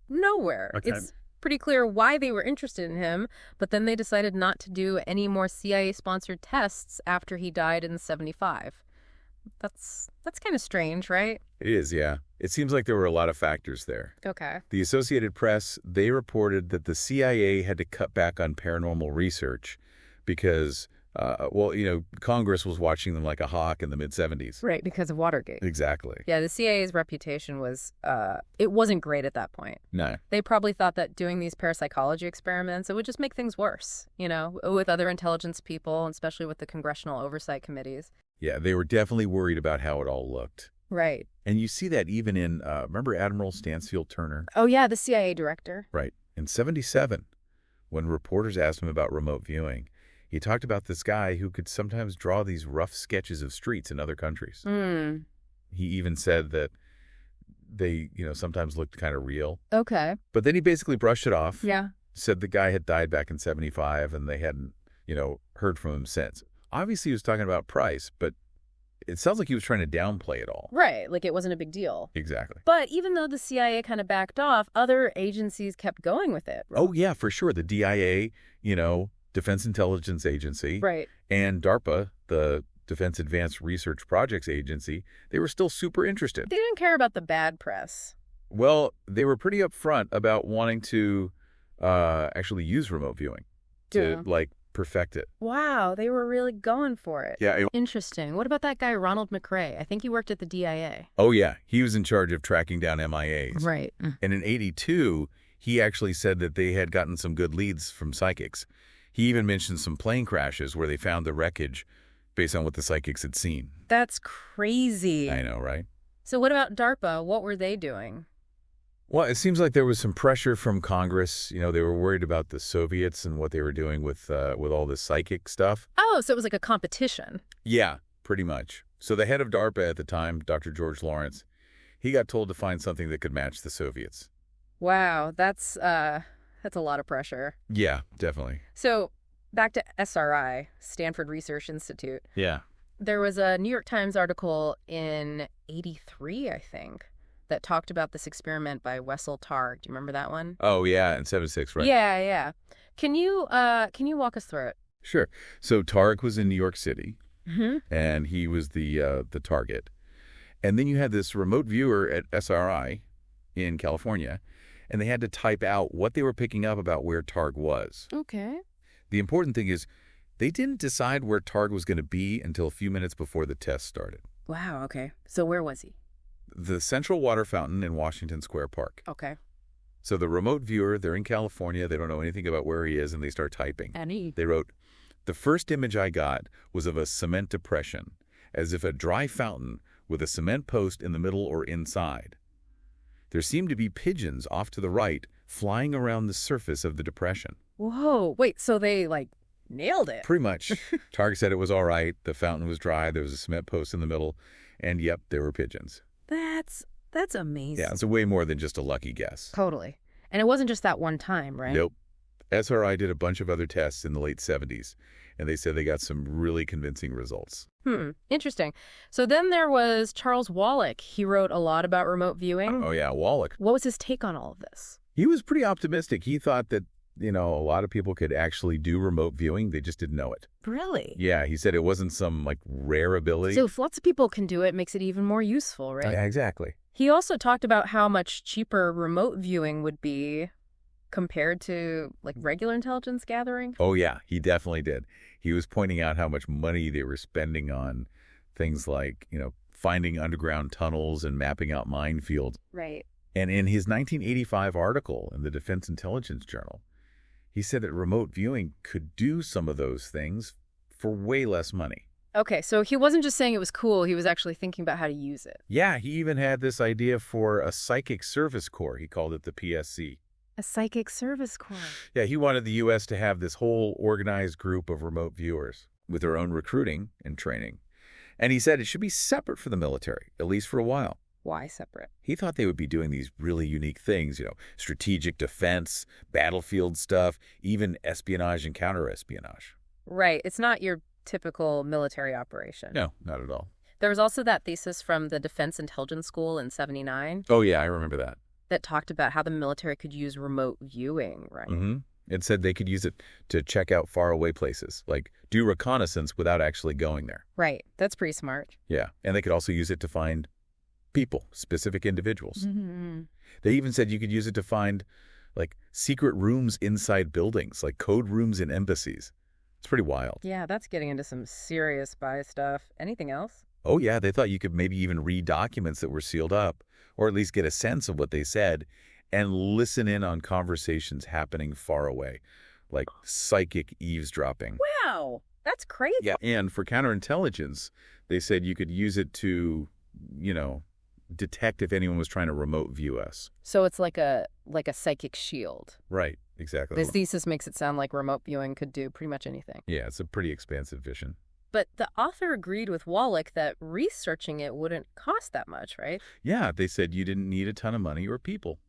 nowhere.
Okay.
It's pretty clear why they were interested in him, but then they decided not to do any more CIA-sponsored tests after he died in 1975. That's kind of strange, right?
It is, yeah. It seems like there were a lot of factors there.
Okay.
The Associated Press, they reported that the CIA had to cut back on paranormal research because, Congress was watching them like a hawk in the mid-'70s.
Right, because of Watergate.
Exactly.
Yeah, the CIA's reputation was, it wasn't great at that point.
No.
They probably thought that doing these parapsychology experiments, it would just make things worse, with other intelligence people, especially with the congressional oversight committees.
Yeah, they were definitely worried about how it all looked.
Right.
And you see that even in, remember Admiral Stansfield Turner?
Oh, yeah, the CIA director.
Right. In 1977, when reporters asked him about remote viewing, he talked about this guy who could sometimes draw these rough sketches of streets in other countries. He even said that they, sometimes looked kind of real.
Okay.
But then he basically brushed it off.
Yeah.
Said the guy had died back in 1975 and they hadn't, heard from him since. Obviously, he was talking about Price, but it sounds like he was trying to downplay it all.
Right, like it wasn't a big deal.
Exactly.
But even though the CIA kind of backed off, other agencies kept going with it.
Oh, yeah, for sure. The DIA, Defense Intelligence Agency.
Right.
And DARPA, the Defense Advanced Research Projects Agency, they were still super interested.
They didn't care about the bad press.
Well, they were pretty upfront about wanting to actually use remote viewing to, perfect it.
Wow, they were really going for it.
Yeah.
Interesting. What about that guy, Ronald McRae? I think he worked at the DIA.
Oh, yeah. He was in charge of tracking down MIAs.
Right.
And in '82, he actually said that they had gotten some good leads from psychics. He even mentioned some plane crashes where they found the wreckage based on what the psychics had seen.
That's crazy.
I know, right?
So what about DARPA? What were they doing?
Well, it seems like there was some pressure from Congress. They were worried about the Soviets and what they were doing with all this psychic stuff.
Oh, so it was like a competition.
Yeah, pretty much. So the head of DARPA at the time, Dr. George Lawrence, he got told to find something that could match the Soviets.
Wow, that's a lot of pressure.
Yeah, definitely.
So back to SRI, Stanford Research Institute.
Yeah.
There was a New York Times article in '83, I think, that talked about this experiment by Wessel Targ. Do you remember that one?
Oh, yeah, in '76, right?
Yeah. Can you walk us through it?
Sure. So Targ was in New York City,
Mm-hmm.
and he was the target. And then you had this remote viewer at SRI in California, and they had to type out what they were picking up about where Targ was.
Okay.
The important thing is they didn't decide where Targ was going to be until a few minutes before the test started.
Wow, okay. So where was he?
The Central Water Fountain in Washington Square Park.
Okay.
So the remote viewer, they're in California, they don't know anything about where he is, and they start typing. They wrote, "The first image I got was of a cement depression, as if a dry fountain with a cement post in the middle or inside. There seemed to be pigeons off to the right, flying around the surface of the depression."
Whoa, wait, so they, nailed it?
Pretty much. Targ said it was all right, the fountain was dry, there was a cement post in the middle, and yep, there were pigeons.
That's amazing.
Yeah, it's way more than just a lucky guess.
Totally. And it wasn't just that one time, right?
Nope. SRI did a bunch of other tests in the late '70s, and they said they got some really convincing results.
Interesting. So then there was Charles Wallach. He wrote a lot about remote viewing.
Oh, yeah, Wallach.
What was his take on all of this?
He was pretty optimistic. He thought that, a lot of people could actually do remote viewing. They just didn't know it.
Really?
Yeah, he said it wasn't some, rare ability.
So if lots of people can do it, it makes it even more useful, right?
Yeah, exactly.
He also talked about how much cheaper remote viewing would be compared to, regular intelligence gathering.
Oh, yeah, he definitely did. He was pointing out how much money they were spending on things like, finding underground tunnels and mapping out minefields.
Right.
And in his 1985 article in the Defense Intelligence Journal, he said that remote viewing could do some of those things for way less money.
Okay, so he wasn't just saying it was cool, he was actually thinking about how to use it.
Yeah, he even had this idea for a psychic service corps. He called it the PSC.
A psychic service corps.
Yeah, he wanted the U.S. to have this whole organized group of remote viewers with their own recruiting and training. And he said it should be separate from the military, at least for a while.
Why separate?
He thought they would be doing these really unique things, strategic defense, battlefield stuff, even espionage and counter-espionage.
Right. It's not your typical military operation.
No, not at all.
There was also that thesis from the Defense Intelligence School in '79.
Oh, yeah, I remember that.
That talked about how the military could use remote viewing, right?
Mm-hmm. It said they could use it to check out faraway places, like do reconnaissance without actually going there.
Right. That's pretty smart.
Yeah, and they could also use it to find people, specific individuals.
Mm-hmm.
They even said you could use it to find, secret rooms inside buildings, like code rooms in embassies. It's pretty wild.
Yeah, that's getting into some serious spy stuff. Anything else?
Oh, yeah, they thought you could maybe even read documents that were sealed up, or at least get a sense of what they said, and listen in on conversations happening far away, like psychic eavesdropping.
Wow, that's crazy.
Yeah, and for counterintelligence, they said you could use it to, detect if anyone was trying to remote view us.
So it's like a psychic shield.
Right, exactly.
This thesis makes it sound like remote viewing could do pretty much anything.
Yeah, it's a pretty expansive vision.
But the author agreed with Wallach that researching it wouldn't cost that much, right?
Yeah, they said you didn't need a ton of money or people,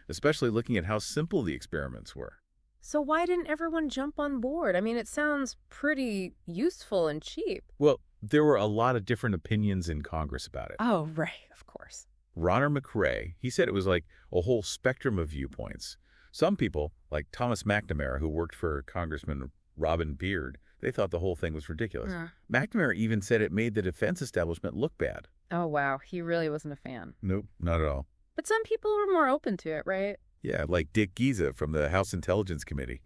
especially looking at how simple the experiments were.
So why didn't everyone jump on board? I mean, it sounds pretty useful and cheap.
Well, there were a lot of different opinions in Congress about it.
Oh, right, of course.
Ronald McRae, he said it was like a whole spectrum of viewpoints. Some people, like Thomas McNamara, who worked for Congressman Robin Beard, They thought the whole thing was ridiculous.
Uh.
McNamara even said it made the defense establishment look bad.
Oh, wow. He really wasn't a fan.
Nope, not at all.
But some people were more open to it, right?
Yeah, like Dick Giza from the House Intelligence Committee.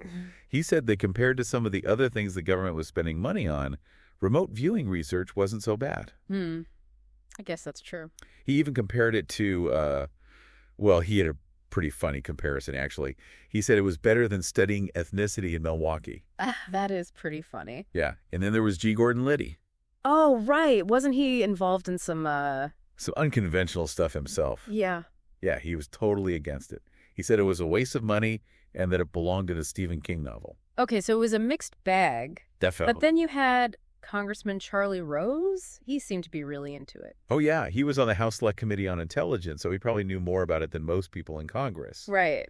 He said that compared to some of the other things the government was spending money on, remote viewing research wasn't so bad.
I guess that's true.
He even compared it to, well, he had a pretty funny comparison, actually. He said it was better than studying ethnicity in Milwaukee.
That is pretty funny.
Yeah, and then there was G. Gordon Liddy.
Oh, right. Wasn't he involved in some
unconventional stuff himself.
Yeah.
Yeah, he was totally against it. He said it was a waste of money and that it belonged in a Stephen King novel.
Okay, so it was a mixed bag.
Definitely.
But then you had Congressman Charlie Rose. He seemed to be really into it.
Oh, yeah. He was on the House Select Committee on Intelligence, so he probably knew more about it than most people in Congress.
Right.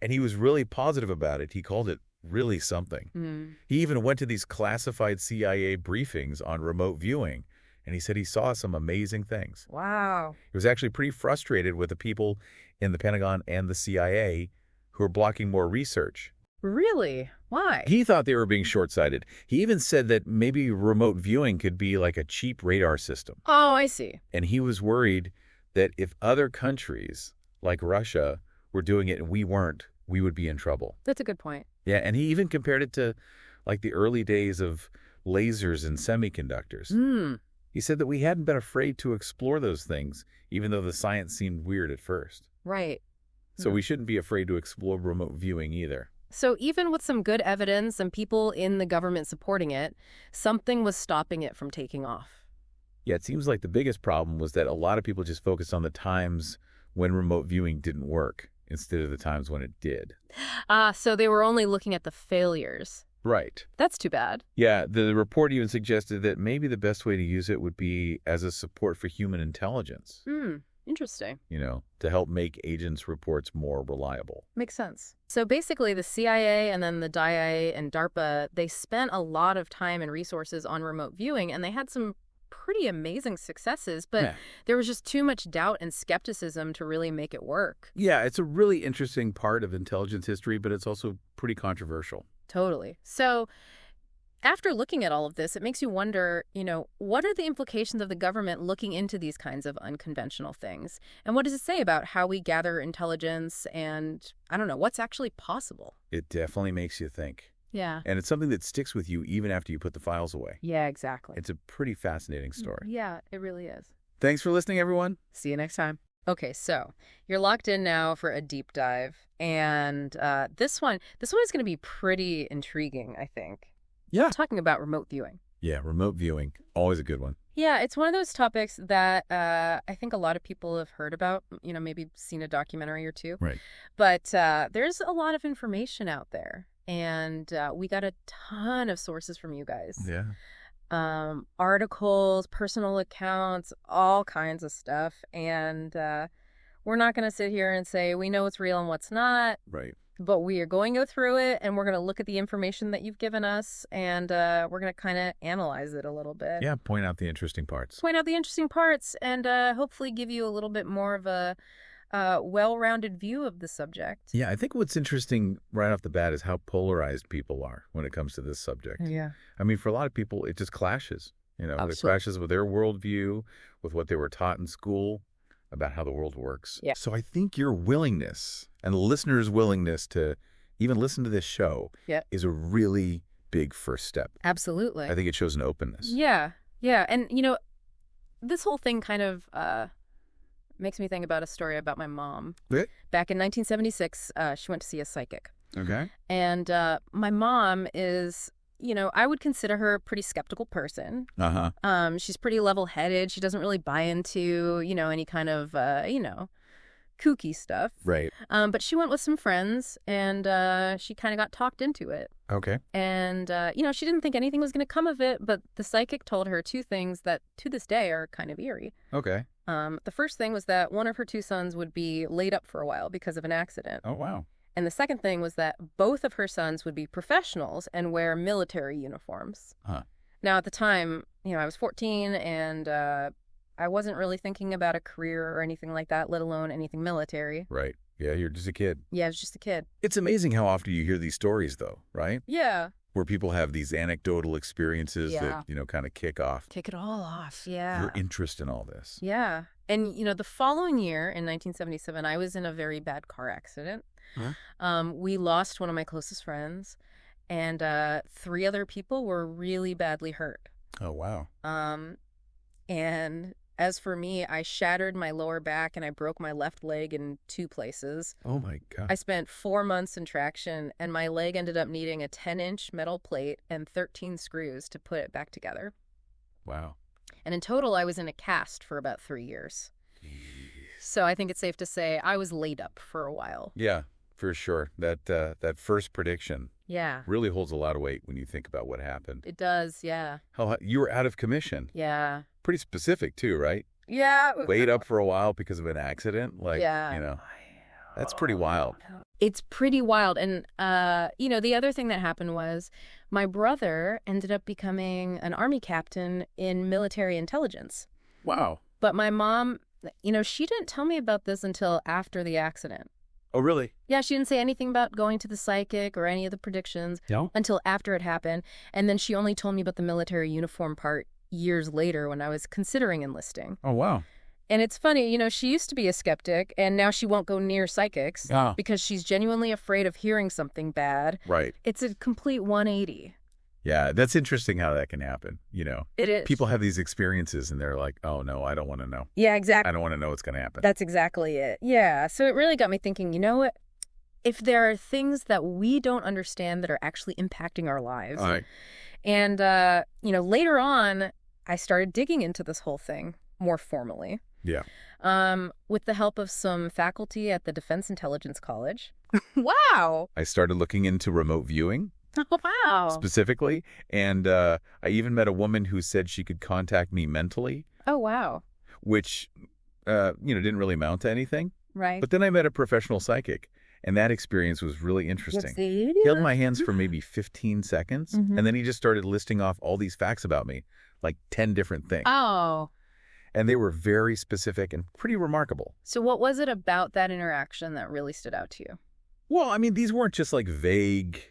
And he was really positive about it. He called it really something. He even went to these classified CIA briefings on remote viewing, and he said he saw some amazing things.
Wow.
He was actually pretty frustrated with the people in the Pentagon and the CIA who were blocking more research.
Really? Why?
He thought they were being short-sighted. He even said that maybe remote viewing could be like a cheap radar system.
Oh, I see.
And he was worried that if other countries, like Russia, were doing it and we weren't, we would be in trouble.
That's a good point.
Yeah, and he even compared it to like the early days of lasers and semiconductors. He said that we hadn't been afraid to explore those things, even though the science seemed weird at first.
Right.
So we shouldn't be afraid to explore remote viewing either.
So even with some good evidence and people in the government supporting it, something was stopping it from taking off.
Yeah, it seems like the biggest problem was that a lot of people just focused on the times when remote viewing didn't work instead of the times when it did.
So they were only looking at the failures.
Right.
That's too bad.
Yeah, the report even suggested that maybe the best way to use it would be as a support for human intelligence.
Interesting.
You know, to help make agents' reports more reliable.
Makes sense. So basically the CIA and then the DIA and DARPA, they spent a lot of time and resources on remote viewing, and they had some pretty amazing successes, but there was just too much doubt and skepticism to really make it work.
Yeah, it's a really interesting part of intelligence history, but it's also pretty controversial.
Totally. So after looking at all of this, it makes you wonder, what are the implications of the government looking into these kinds of unconventional things? And what does it say about how we gather intelligence and, I don't know, what's actually possible?
It definitely makes you think.
Yeah.
And it's something that sticks with you even after you put the files away.
Yeah, exactly.
It's a pretty fascinating story.
Yeah, it really is.
Thanks for listening, everyone.
See you next time. Okay, so you're locked in now for a deep dive. And this one is going to be pretty intriguing, I think.
Yeah.
Talking about remote viewing.
Yeah, remote viewing. Always a good one.
Yeah, it's one of those topics that I think a lot of people have heard about, maybe seen a documentary or two.
Right.
But there's a lot of information out there. And we got a ton of sources from you guys.
Yeah.
Articles, personal accounts, all kinds of stuff. And we're not going to sit here and say we know what's real and what's not.
Right.
But we are going to go through it, and we're going to look at the information that you've given us, and we're going to kind of analyze it a little bit.
Yeah, point out the interesting parts.
And hopefully give you a little bit more of a well-rounded view of the subject.
Yeah, I think what's interesting right off the bat is how polarized people are when it comes to this subject.
Yeah.
I mean, for a lot of people, it just clashes.
Absolutely.
It clashes with their worldview, with what they were taught in school about how the world works.
Yeah.
So I think your willingness and the listeners' willingness to even listen to this show is a really big first step.
Absolutely.
I think it shows an openness.
Yeah. Yeah. And, this whole thing kind of makes me think about a story about my mom.
Okay.
Back in 1976, she went to see a psychic.
Okay.
And my mom is, I would consider her a pretty skeptical person.
Uh-huh.
She's pretty level-headed. She doesn't really buy into, any kind of, kooky stuff.
Right.
But she went with some friends, and she kind of got talked into it.
Okay.
And, she didn't think anything was going to come of it, but the psychic told her two things that to this day are kind of eerie.
Okay.
The first thing was that one of her two sons would be laid up for a while because of an accident.
Oh, wow.
And the second thing was that both of her sons would be professionals and wear military uniforms.
Huh.
Now, at the time, I was 14, and I wasn't really thinking about a career or anything like that, let alone anything military.
Right. Yeah, you're just a kid.
Yeah, I was just a kid.
It's amazing how often you hear these stories, though, right?
Yeah.
Where people have these anecdotal experiences
Yeah.
that, kind of kick off
Kick it all off. Yeah.
your interest in all this.
Yeah. And, the following year in 1977, I was in a very bad car accident.
Huh?
We lost one of my closest friends, and 3 other people were really badly hurt.
Oh, wow.
And as for me, I shattered my lower back and I broke my left leg in 2 places.
Oh, my God.
I spent 4 months in traction, and my leg ended up needing a 10-inch metal plate and 13 screws to put it back together.
Wow.
And in total, I was in a cast for about 3 years. So I think it's safe to say I was laid up for a while.
Yeah, for sure. That first prediction
Yeah.
really holds a lot of weight when you think about what happened.
It does, yeah.
How you were out of commission.
Yeah.
Pretty specific, too, right?
Yeah.
Laid up for a while because of an accident.
Yeah.
That's pretty wild.
It's pretty wild. And, the other thing that happened was my brother ended up becoming an Army captain in military intelligence.
Wow.
But my mom, she didn't tell me about this until after the accident.
Oh, really?
Yeah, she didn't say anything about going to the psychic or any of the predictions until after it happened. And then she only told me about the military uniform part years later when I was considering enlisting.
Oh, wow.
And it's funny, she used to be a skeptic, and now she won't go near psychics because she's genuinely afraid of hearing something bad.
Right.
It's a complete 180.
Yeah, that's interesting how that can happen,
It is.
People have these experiences and they're like, oh, no, I don't want to know.
Yeah, exactly.
I don't want to know what's going to happen.
That's exactly it. Yeah. So it really got me thinking, you know what? If there are things that we don't understand that are actually impacting our lives.
All right.
And, later on, I started digging into this whole thing more formally.
Yeah.
With the help of some faculty at the Defense Intelligence College. Wow.
I started looking into remote viewing.
Oh, wow.
Specifically. And I even met a woman who said she could contact me mentally.
Oh, wow.
Which, didn't really amount to anything.
Right.
But then I met a professional psychic, and that experience was really interesting. He held my hands for maybe 15 seconds, and then he just started listing off all these facts about me, like 10 different things.
Oh.
And they were very specific and pretty remarkable.
So what was it about that interaction that really stood out to you?
Well, I mean, these weren't just like vague,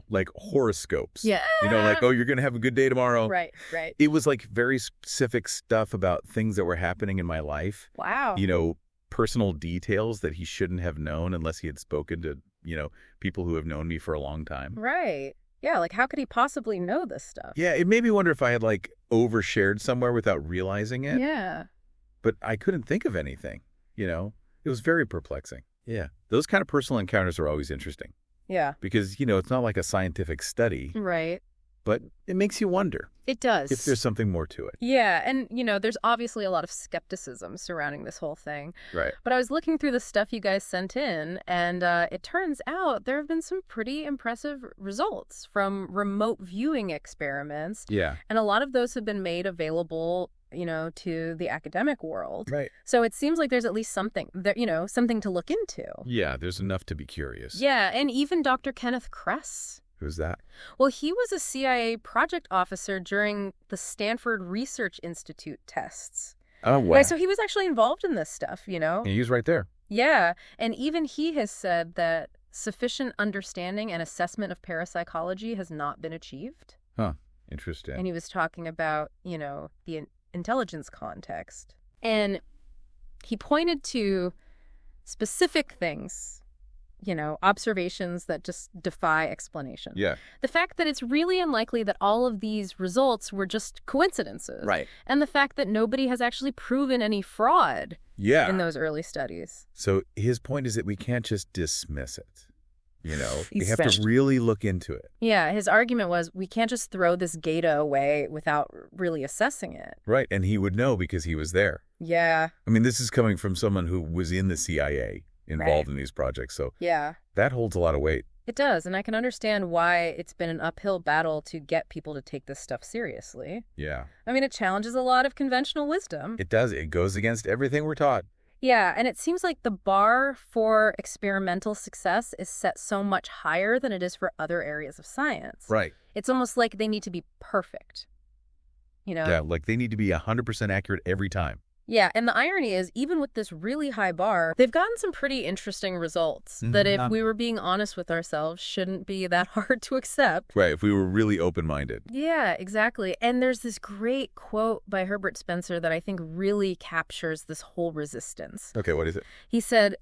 like horoscopes.
Yeah.
Like, oh, you're going to have a good day tomorrow.
Right.
It was like very specific stuff about things that were happening in my life.
Wow.
Personal details that he shouldn't have known unless he had spoken to, people who have known me for a long time.
Right. Yeah, like how could he possibly know this stuff?
Yeah, it made me wonder if I had like overshared somewhere without realizing it.
Yeah.
But I couldn't think of anything, It was very perplexing. Yeah. Those kind of personal encounters are always interesting.
Yeah.
Because, it's not like a scientific study.
Right.
But it makes you wonder.
It does.
If there's something more to it.
Yeah. And, there's obviously a lot of skepticism surrounding this whole thing.
Right.
But I was looking through the stuff you guys sent in, and it turns out there have been some pretty impressive results from remote viewing experiments.
Yeah.
And a lot of those have been made available, to the academic world.
Right.
So it seems like there's at least something there, something to look into.
Yeah, there's enough to be curious.
Yeah. And even Dr. Kenneth Kress.
Who's that?
Well, he was a CIA project officer during the Stanford Research Institute tests.
Oh, wow.
Right, so he was actually involved in this stuff,
And he was right there.
Yeah, and even he has said that sufficient understanding and assessment of parapsychology has not been achieved.
Huh, interesting.
And he was talking about, the intelligence context. And he pointed to specific things, observations that just defy explanation.
Yeah.
The fact that it's really unlikely that all of these results were just coincidences.
Right.
And the fact that nobody has actually proven any fraud in those early studies.
So his point is that we can't just dismiss it. We have to really look into it.
Yeah, his argument was we can't just throw this data away without really assessing it.
Right, and he would know because he was there.
Yeah.
I mean, this is coming from someone who was in the CIA. Involved in these projects. So
yeah,
that holds a lot of weight.
It does. And I can understand why it's been an uphill battle to get people to take this stuff seriously.
Yeah.
I mean, it challenges a lot of conventional wisdom.
It does. It goes against everything we're taught.
Yeah. And it seems like the bar for experimental success is set so much higher than it is for other areas of science.
Right.
It's almost like they need to be perfect.
Yeah, like they need to be 100% accurate every time.
Yeah, and the irony is, even with this really high bar, they've gotten some pretty interesting results that, if we were being honest with ourselves, shouldn't be that hard to accept.
Right, if we were really open-minded.
Yeah, exactly. And there's this great quote by Herbert Spencer that I think really captures this whole resistance.
Okay, what is it?
He said,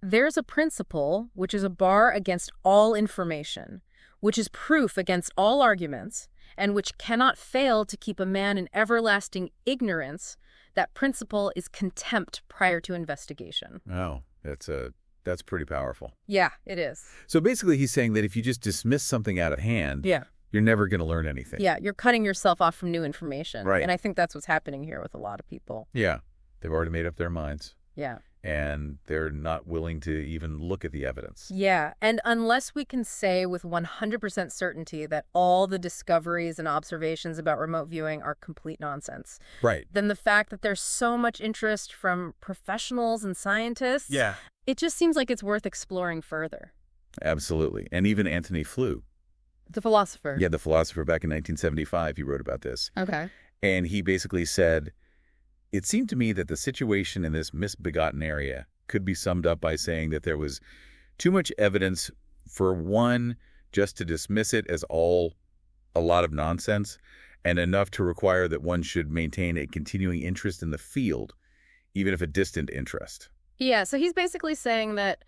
"There's a principle which is a bar against all information, which is proof against all arguments, and which cannot fail to keep a man in everlasting ignorance. That principle is contempt prior to investigation."
Oh, that's pretty powerful.
Yeah, it is.
So basically he's saying that if you just dismiss something out of hand, you're never going to learn anything.
Yeah, you're cutting yourself off from new information.
Right.
And I think that's what's happening here with a lot of people.
Yeah, they've already made up their minds.
Yeah.
And they're not willing to even look at the evidence.
Yeah, and unless we can say with 100% certainty that all the discoveries and observations about remote viewing are complete nonsense,
right,
then the fact that there's so much interest from professionals and scientists, it just seems like it's worth exploring further.
Absolutely. And even Antony Flew.
The philosopher.
Yeah, the philosopher back in 1975, he wrote about this.
Okay.
And he basically said, "It seemed to me that the situation in this misbegotten area could be summed up by saying that there was too much evidence for one just to dismiss it as all a lot of nonsense, and enough to require that one should maintain a continuing interest in the field, even if a distant interest."
Yeah, so he's basically saying that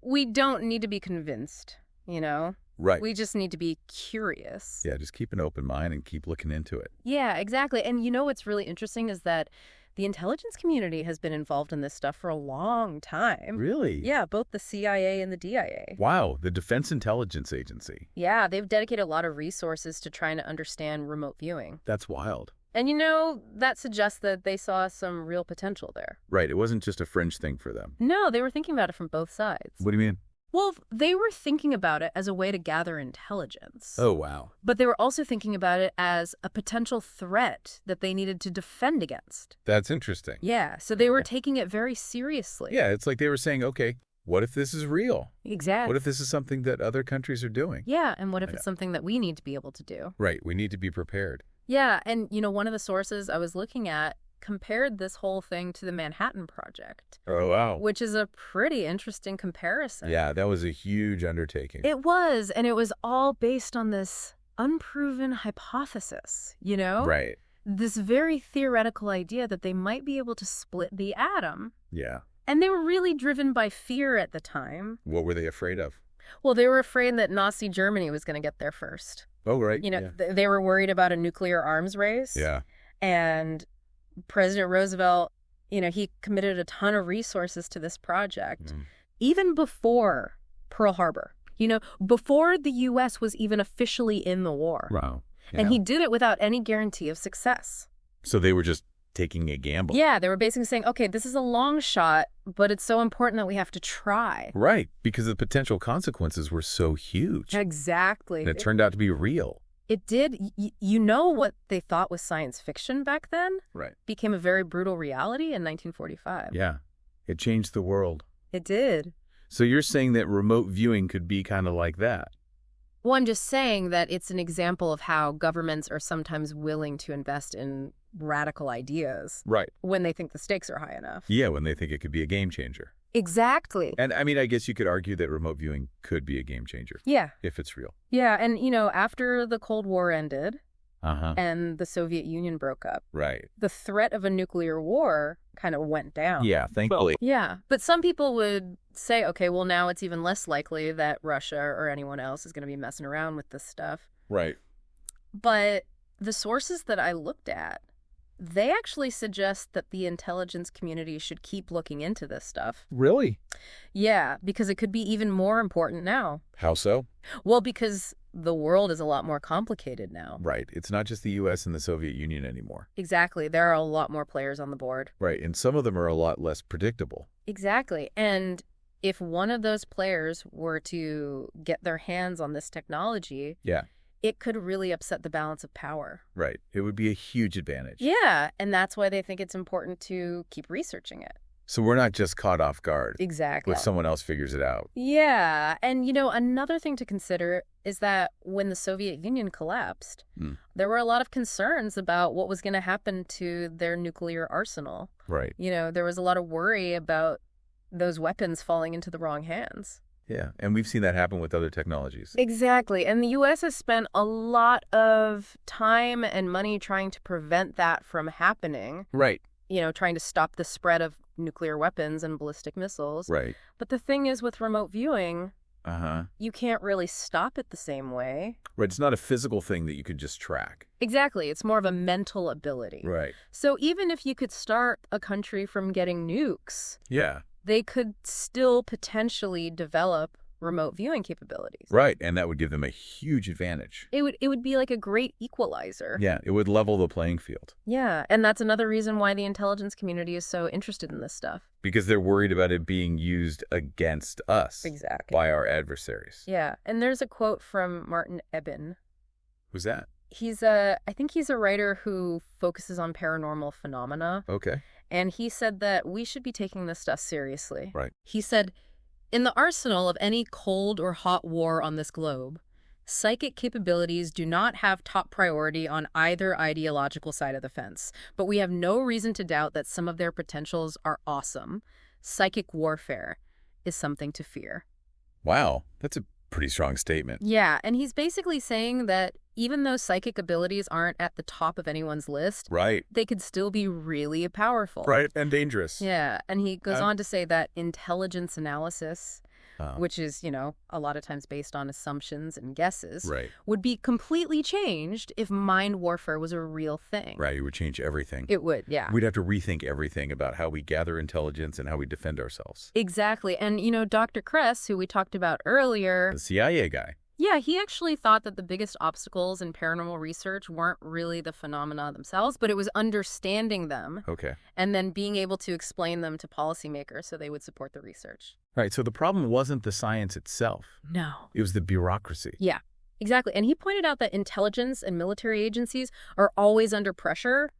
we don't need to be convinced, you know?
Right.
We just need to be curious.
Yeah, just keep an open mind and keep looking into it.
Yeah, exactly. And you know what's really interesting is that the intelligence community has been involved in this stuff for a long time.
Really?
Yeah, both the CIA and the DIA.
Wow, the Defense Intelligence Agency.
Yeah, they've dedicated a lot of resources to trying to understand remote viewing.
That's wild.
And you know, that suggests that they saw some real potential there.
Right, it wasn't just a fringe thing for them.
No, they were thinking about it from both sides.
What do you mean?
Well, they were thinking about it as a way to gather intelligence.
Oh, wow.
But they were also thinking about it as a potential threat that they needed to defend against.
That's interesting.
Yeah, so they were taking it very seriously.
Yeah, it's like they were saying, okay, what if this is real?
Exactly.
What if this is something that other countries are doing?
Yeah, and what if it's something that we need to be able to do?
Right, we need to be prepared.
Yeah, and you know, one of the sources I was looking at compared this whole thing to the Manhattan Project.
Oh, wow.
Which is a pretty interesting comparison.
Yeah, that was a huge undertaking.
It was, and it was all based on this unproven hypothesis, you know?
Right.
This very theoretical idea that they might be able to split the atom.
Yeah.
And they were really driven by fear at the time.
What were they afraid of?
Well, they were afraid that Nazi Germany was going to get there first.
Oh, right.
You know, they were worried about a nuclear arms race.
Yeah.
And President Roosevelt, you know, he committed a ton of resources to this project, even before Pearl Harbor, you know, before the U.S. was even officially in the war.
Wow. Yeah.
And he did it without any guarantee of success.
So they were just taking a gamble.
Yeah, they were basically saying, okay, this is a long shot, but it's so important that we have to try.
Right, because the potential consequences were so huge.
Exactly.
And it turned out to be real.
It did. You know what they thought was science fiction back then?
Right.
Became a very brutal reality in 1945.
Yeah. It changed the world.
It did.
So you're saying that remote viewing could be kind of like that?
Well, I'm just saying that it's an example of how governments are sometimes willing to invest in radical ideas.
Right.
When they think the stakes are high enough.
Yeah, when they think it could be a game changer.
Exactly.
And I mean, I guess you could argue that remote viewing could be a game changer.
Yeah.
If it's real.
Yeah, and you know, after the Cold War ended and the Soviet Union broke up,
right,
the threat of a nuclear war kind of went down.
Yeah, thankfully.
Yeah, but some people would say, okay, well, now it's even less likely that Russia or anyone else is going to be messing around with this stuff.
Right.
But the sources that I looked at, they actually suggest that the intelligence community should keep looking into this stuff.
Really?
Yeah, because it could be even more important now.
How so?
Well, because the world is a lot more complicated now.
Right. It's not just the U.S. and the Soviet Union anymore.
Exactly. There are a lot more players on the board.
Right. And some of them are a lot less predictable.
Exactly. And if one of those players were to get their hands on this technology, it could really upset the balance of power.
Right. It would be a huge advantage.
Yeah. And that's why they think it's important to keep researching it.
So we're not just caught off guard.
Exactly.
If someone else figures it out.
Yeah. And, another thing to consider is that when the Soviet Union collapsed, there were a lot of concerns about what was going to happen to their nuclear arsenal.
Right.
There was a lot of worry about those weapons falling into the wrong hands.
Yeah, and we've seen that happen with other technologies.
Exactly. And the U.S. has spent a lot of time and money trying to prevent that from happening.
Right.
Trying to stop the spread of nuclear weapons and ballistic missiles.
Right.
But the thing is, with remote viewing, you can't really stop it the same way.
Right. It's not a physical thing that you could just track.
Exactly. It's more of a mental ability.
Right.
So even if you could start a country from getting nukes, they could still potentially develop remote viewing capabilities.
Right, and that would give them a huge advantage.
It would be like a great equalizer.
Yeah, it would level the playing field.
Yeah, and that's another reason why the intelligence community is so interested in this stuff.
Because they're worried about it being used against us.
Exactly.
By our adversaries.
Yeah, and there's a quote from Martin Ebbin.
Who's that?
I think he's a writer who focuses on paranormal phenomena.
Okay.
And he said that we should be taking this stuff seriously.
Right.
He said, "In the arsenal of any cold or hot war on this globe, psychic capabilities do not have top priority on either ideological side of the fence, but we have no reason to doubt that some of their potentials are awesome. Psychic warfare is something to fear."
Wow, that's a pretty strong statement.
Yeah, and he's basically saying that even though psychic abilities aren't at the top of anyone's list,
right,
they could still be really powerful.
Right, and dangerous.
Yeah, and he goes on to say that intelligence analysis, which is, a lot of times based on assumptions and guesses,
right,
would be completely changed if mind warfare was a real thing.
Right, it would change everything.
It would, yeah.
We'd have to rethink everything about how we gather intelligence and how we defend ourselves.
Exactly. And, Dr. Kress, who we talked about earlier,
the CIA guy.
Yeah, he actually thought that the biggest obstacles in paranormal research weren't really the phenomena themselves, but it was understanding them.
Okay.
And then being able to explain them to policymakers so they would support the research.
Right, so the problem wasn't the science itself.
No.
It was the bureaucracy.
Yeah, exactly. And he pointed out that intelligence and military agencies are always under pressure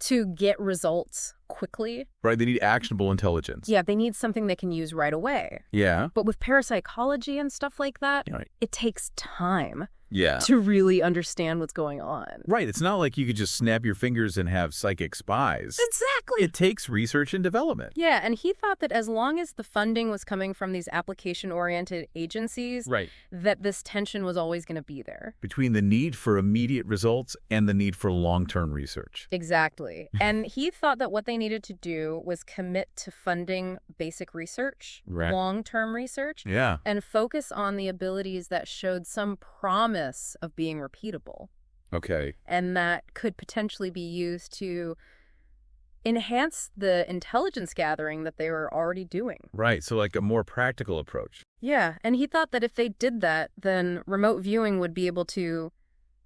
to get results quickly.
Right, they need actionable intelligence.
Yeah, they need something they can use right away.
Yeah.
But with parapsychology and stuff like that,
right,
it takes time.
Yeah.
To really understand what's going on.
Right. It's not like you could just snap your fingers and have psychic spies.
Exactly.
It takes research and development.
Yeah, and he thought that as long as the funding was coming from these application-oriented agencies,
right,
that this tension was always going to be there.
Between the need for immediate results and the need for long-term research.
Exactly. And he thought that what they needed to do was commit to funding basic research,
right,
long-term research,
yeah,
and focus on the abilities that showed some promise of being repeatable.
Okay.
And that could potentially be used to enhance the intelligence gathering that they were already doing.
Right, so like a more practical approach.
Yeah, and he thought that if they did that, then remote viewing would be able to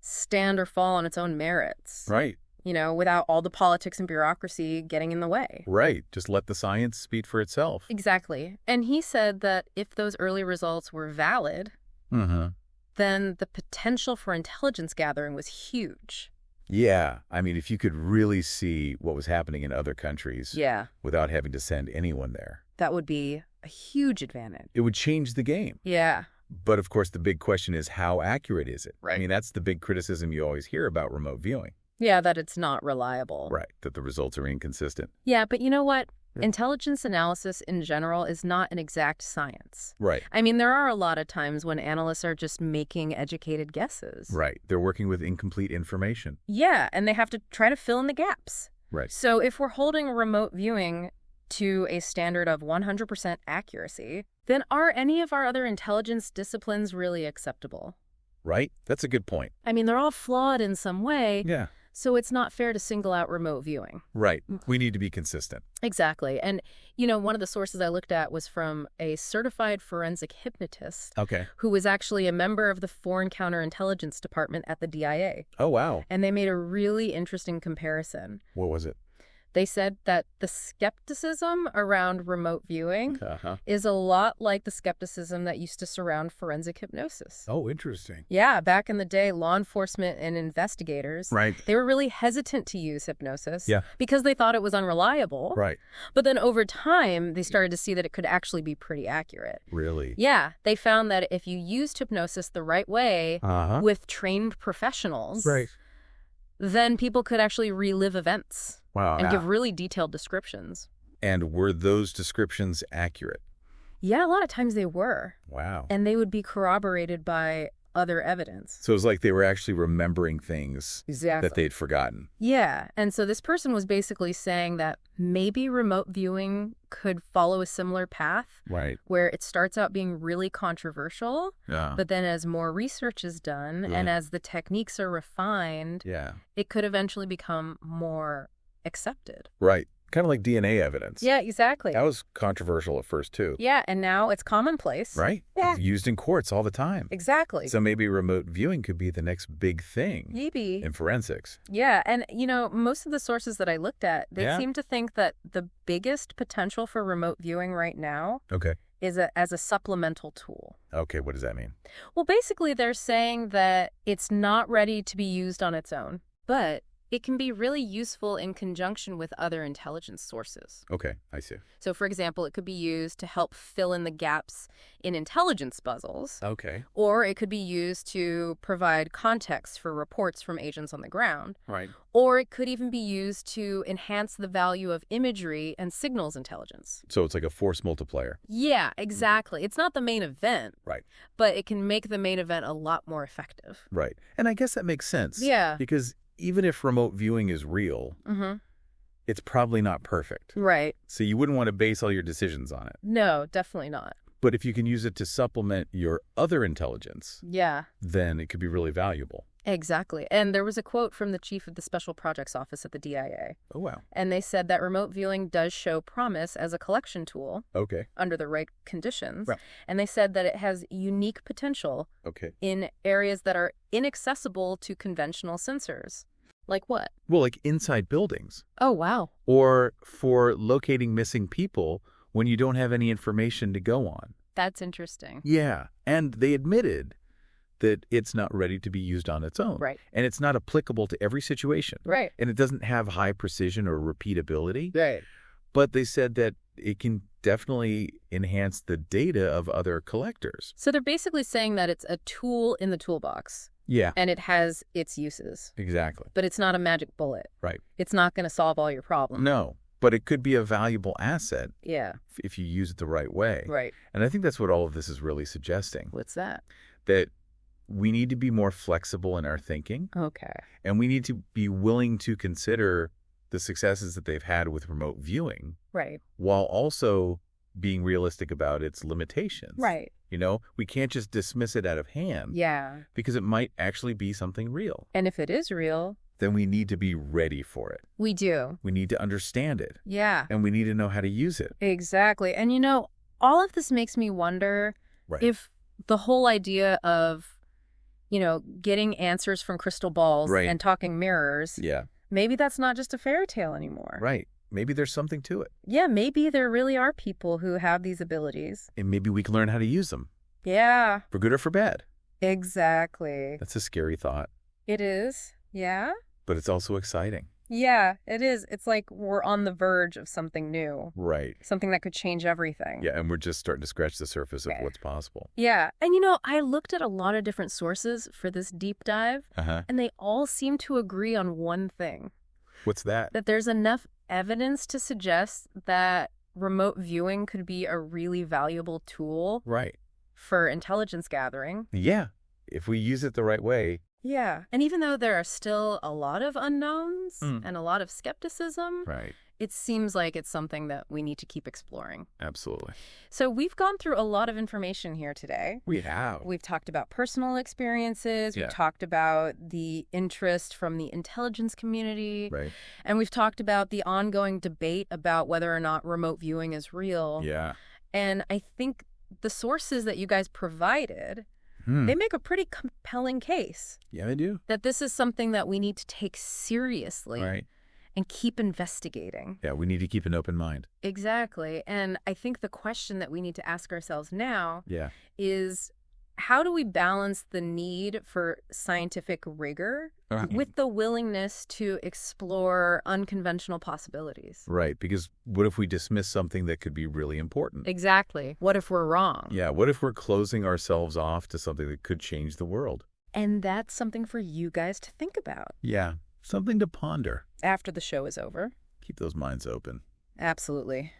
stand or fall on its own merits.
Right.
Without all the politics and bureaucracy getting in the way.
Right, just let the science speak for itself.
Exactly. And he said that if those early results were valid, then the potential for intelligence gathering was huge.
Yeah. I mean, if you could really see what was happening in other countries without having to send anyone there.
That would be a huge advantage.
It would change the game.
Yeah.
But, of course, the big question is, how accurate is it?
Right.
I mean, that's the big criticism you always hear about remote viewing.
Yeah, that it's not reliable.
Right, that the results are inconsistent.
Yeah, but you know what? Intelligence analysis in general is not an exact science.
Right.
I mean, there are a lot of times when analysts are just making educated guesses.
Right. They're working with incomplete information.
Yeah, and they have to try to fill in the gaps.
Right.
So if we're holding remote viewing to a standard of 100% accuracy, then are any of our other intelligence disciplines really acceptable?
Right. That's a good point.
I mean, they're all flawed in some way.
Yeah.
So it's not fair to single out remote viewing.
Right. We need to be consistent.
Exactly. And, one of the sources I looked at was from a certified forensic hypnotist who was actually a member of the Foreign Counterintelligence Department at the DIA.
Oh, wow.
And they made a really interesting comparison.
What was it?
They said that the skepticism around remote viewing is a lot like the skepticism that used to surround forensic hypnosis.
Oh, interesting.
Yeah, back in the day, law enforcement and investigators, they were really hesitant to use hypnosis because they thought it was unreliable.
Right.
But then over time, they started to see that it could actually be pretty accurate.
Really?
Yeah, they found that if you used hypnosis the right way with trained professionals, then people could actually relive events.
Wow.
And give really detailed descriptions.
And were those descriptions accurate?
Yeah, a lot of times they were.
Wow.
And they would be corroborated by other evidence.
So it was like they were actually remembering things that they'd forgotten.
Yeah. And so this person was basically saying that maybe remote viewing could follow a similar path.
Right.
Where it starts out being really controversial.
Yeah.
But then as more research is done and as the techniques are refined, it could eventually become more accepted.
Right. Kind of like DNA evidence.
Yeah, exactly.
That was controversial at first, too.
Yeah, and now it's commonplace.
Right.
Yeah.
It's used in courts all the time.
Exactly.
So maybe remote viewing could be the next big thing.
Maybe.
In forensics.
Yeah, and, most of the sources that I looked at, they seem to think that the biggest potential for remote viewing right now is as a supplemental tool.
Okay, what does that mean?
Well, basically, they're saying that it's not ready to be used on its own, but it can be really useful in conjunction with other intelligence sources.
Okay, I see.
So, for example, it could be used to help fill in the gaps in intelligence puzzles.
Okay.
Or it could be used to provide context for reports from agents on the ground.
Right.
Or it could even be used to enhance the value of imagery and signals intelligence.
So it's like a force multiplier.
Yeah, exactly. It's not the main event.
Right.
But it can make the main event a lot more effective.
Right. And I guess that makes sense.
Yeah.
Because even if remote viewing is real, it's probably not perfect.
Right.
So you wouldn't want to base all your decisions on it.
No, definitely not.
But if you can use it to supplement your other intelligence, then it could be really valuable.
Exactly. And there was a quote from the chief of the Special Projects Office at the DIA.
Oh, wow.
And they said that remote viewing does show promise as a collection tool.
Okay.
Under the right conditions.
Right.
And they said that it has unique potential in areas that are inaccessible to conventional sensors. Like what?
Well, like inside buildings.
Oh, wow.
Or for locating missing people when you don't have any information to go on.
That's interesting.
Yeah. And they admitted that it's not ready to be used on its own.
Right.
And it's not applicable to every situation.
Right.
And it doesn't have high precision or repeatability.
Right.
But they said that it can definitely enhance the data of other collectors.
So they're basically saying that it's a tool in the toolbox.
Yeah.
And it has its uses.
Exactly.
But it's not a magic bullet.
Right.
It's not going to solve all your problems.
No. But it could be a valuable asset.
Yeah.
If you use it the right way.
Right.
And I think that's what all of this is really suggesting.
What's that?
That we need to be more flexible in our thinking.
Okay.
And we need to be willing to consider the successes that they've had with remote viewing.
Right.
While also being realistic about its limitations.
Right.
We can't just dismiss it out of hand.
Yeah.
Because it might actually be something real.
And if it is real,
then we need to be ready for it.
We do.
We need to understand it.
Yeah.
And we need to know how to use it.
Exactly. And all of this makes me wonder if the whole idea of getting answers from crystal balls and talking mirrors.
Yeah.
Maybe that's not just a fairy tale anymore.
Right. Maybe there's something to it.
Yeah, maybe there really are people who have these abilities.
And maybe we can learn how to use them.
Yeah.
For good or for bad.
Exactly.
That's a scary thought.
It is. Yeah.
But it's also exciting.
Yeah, it is. It's like we're on the verge of something new.
Right.
Something that could change everything.
Yeah, and we're just starting to scratch the surface of what's possible.
Yeah. And I looked at a lot of different sources for this deep dive, and they all seem to agree on one thing.
What's that?
That there's enough evidence to suggest that remote viewing could be a really valuable tool.
Right.
For intelligence gathering.
Yeah. If we use it the right way.
Yeah. And even though there are still a lot of unknowns and a lot of skepticism, it seems like it's something that we need to keep exploring.
Absolutely.
So we've gone through a lot of information here today.
We have.
We've talked about personal experiences. We've talked about the interest from the intelligence community.
Right.
And we've talked about the ongoing debate about whether or not remote viewing is real.
Yeah.
And I think the sources that you guys provided, they make a pretty compelling case.
Yeah, they do.
That this is something that we need to take seriously.
Right.
and keep investigating.
Yeah, we need to keep an open mind.
Exactly. And I think the question that we need to ask ourselves now
Yeah.
is, how do we balance the need for scientific rigor with the willingness to explore unconventional possibilities?
Right, because what if we dismiss something that could be really important?
Exactly. What if we're wrong?
Yeah, what if we're closing ourselves off to something that could change the world?
And that's something for you guys to think about.
Yeah, something to ponder.
After the show is over.
Keep those minds open.
Absolutely.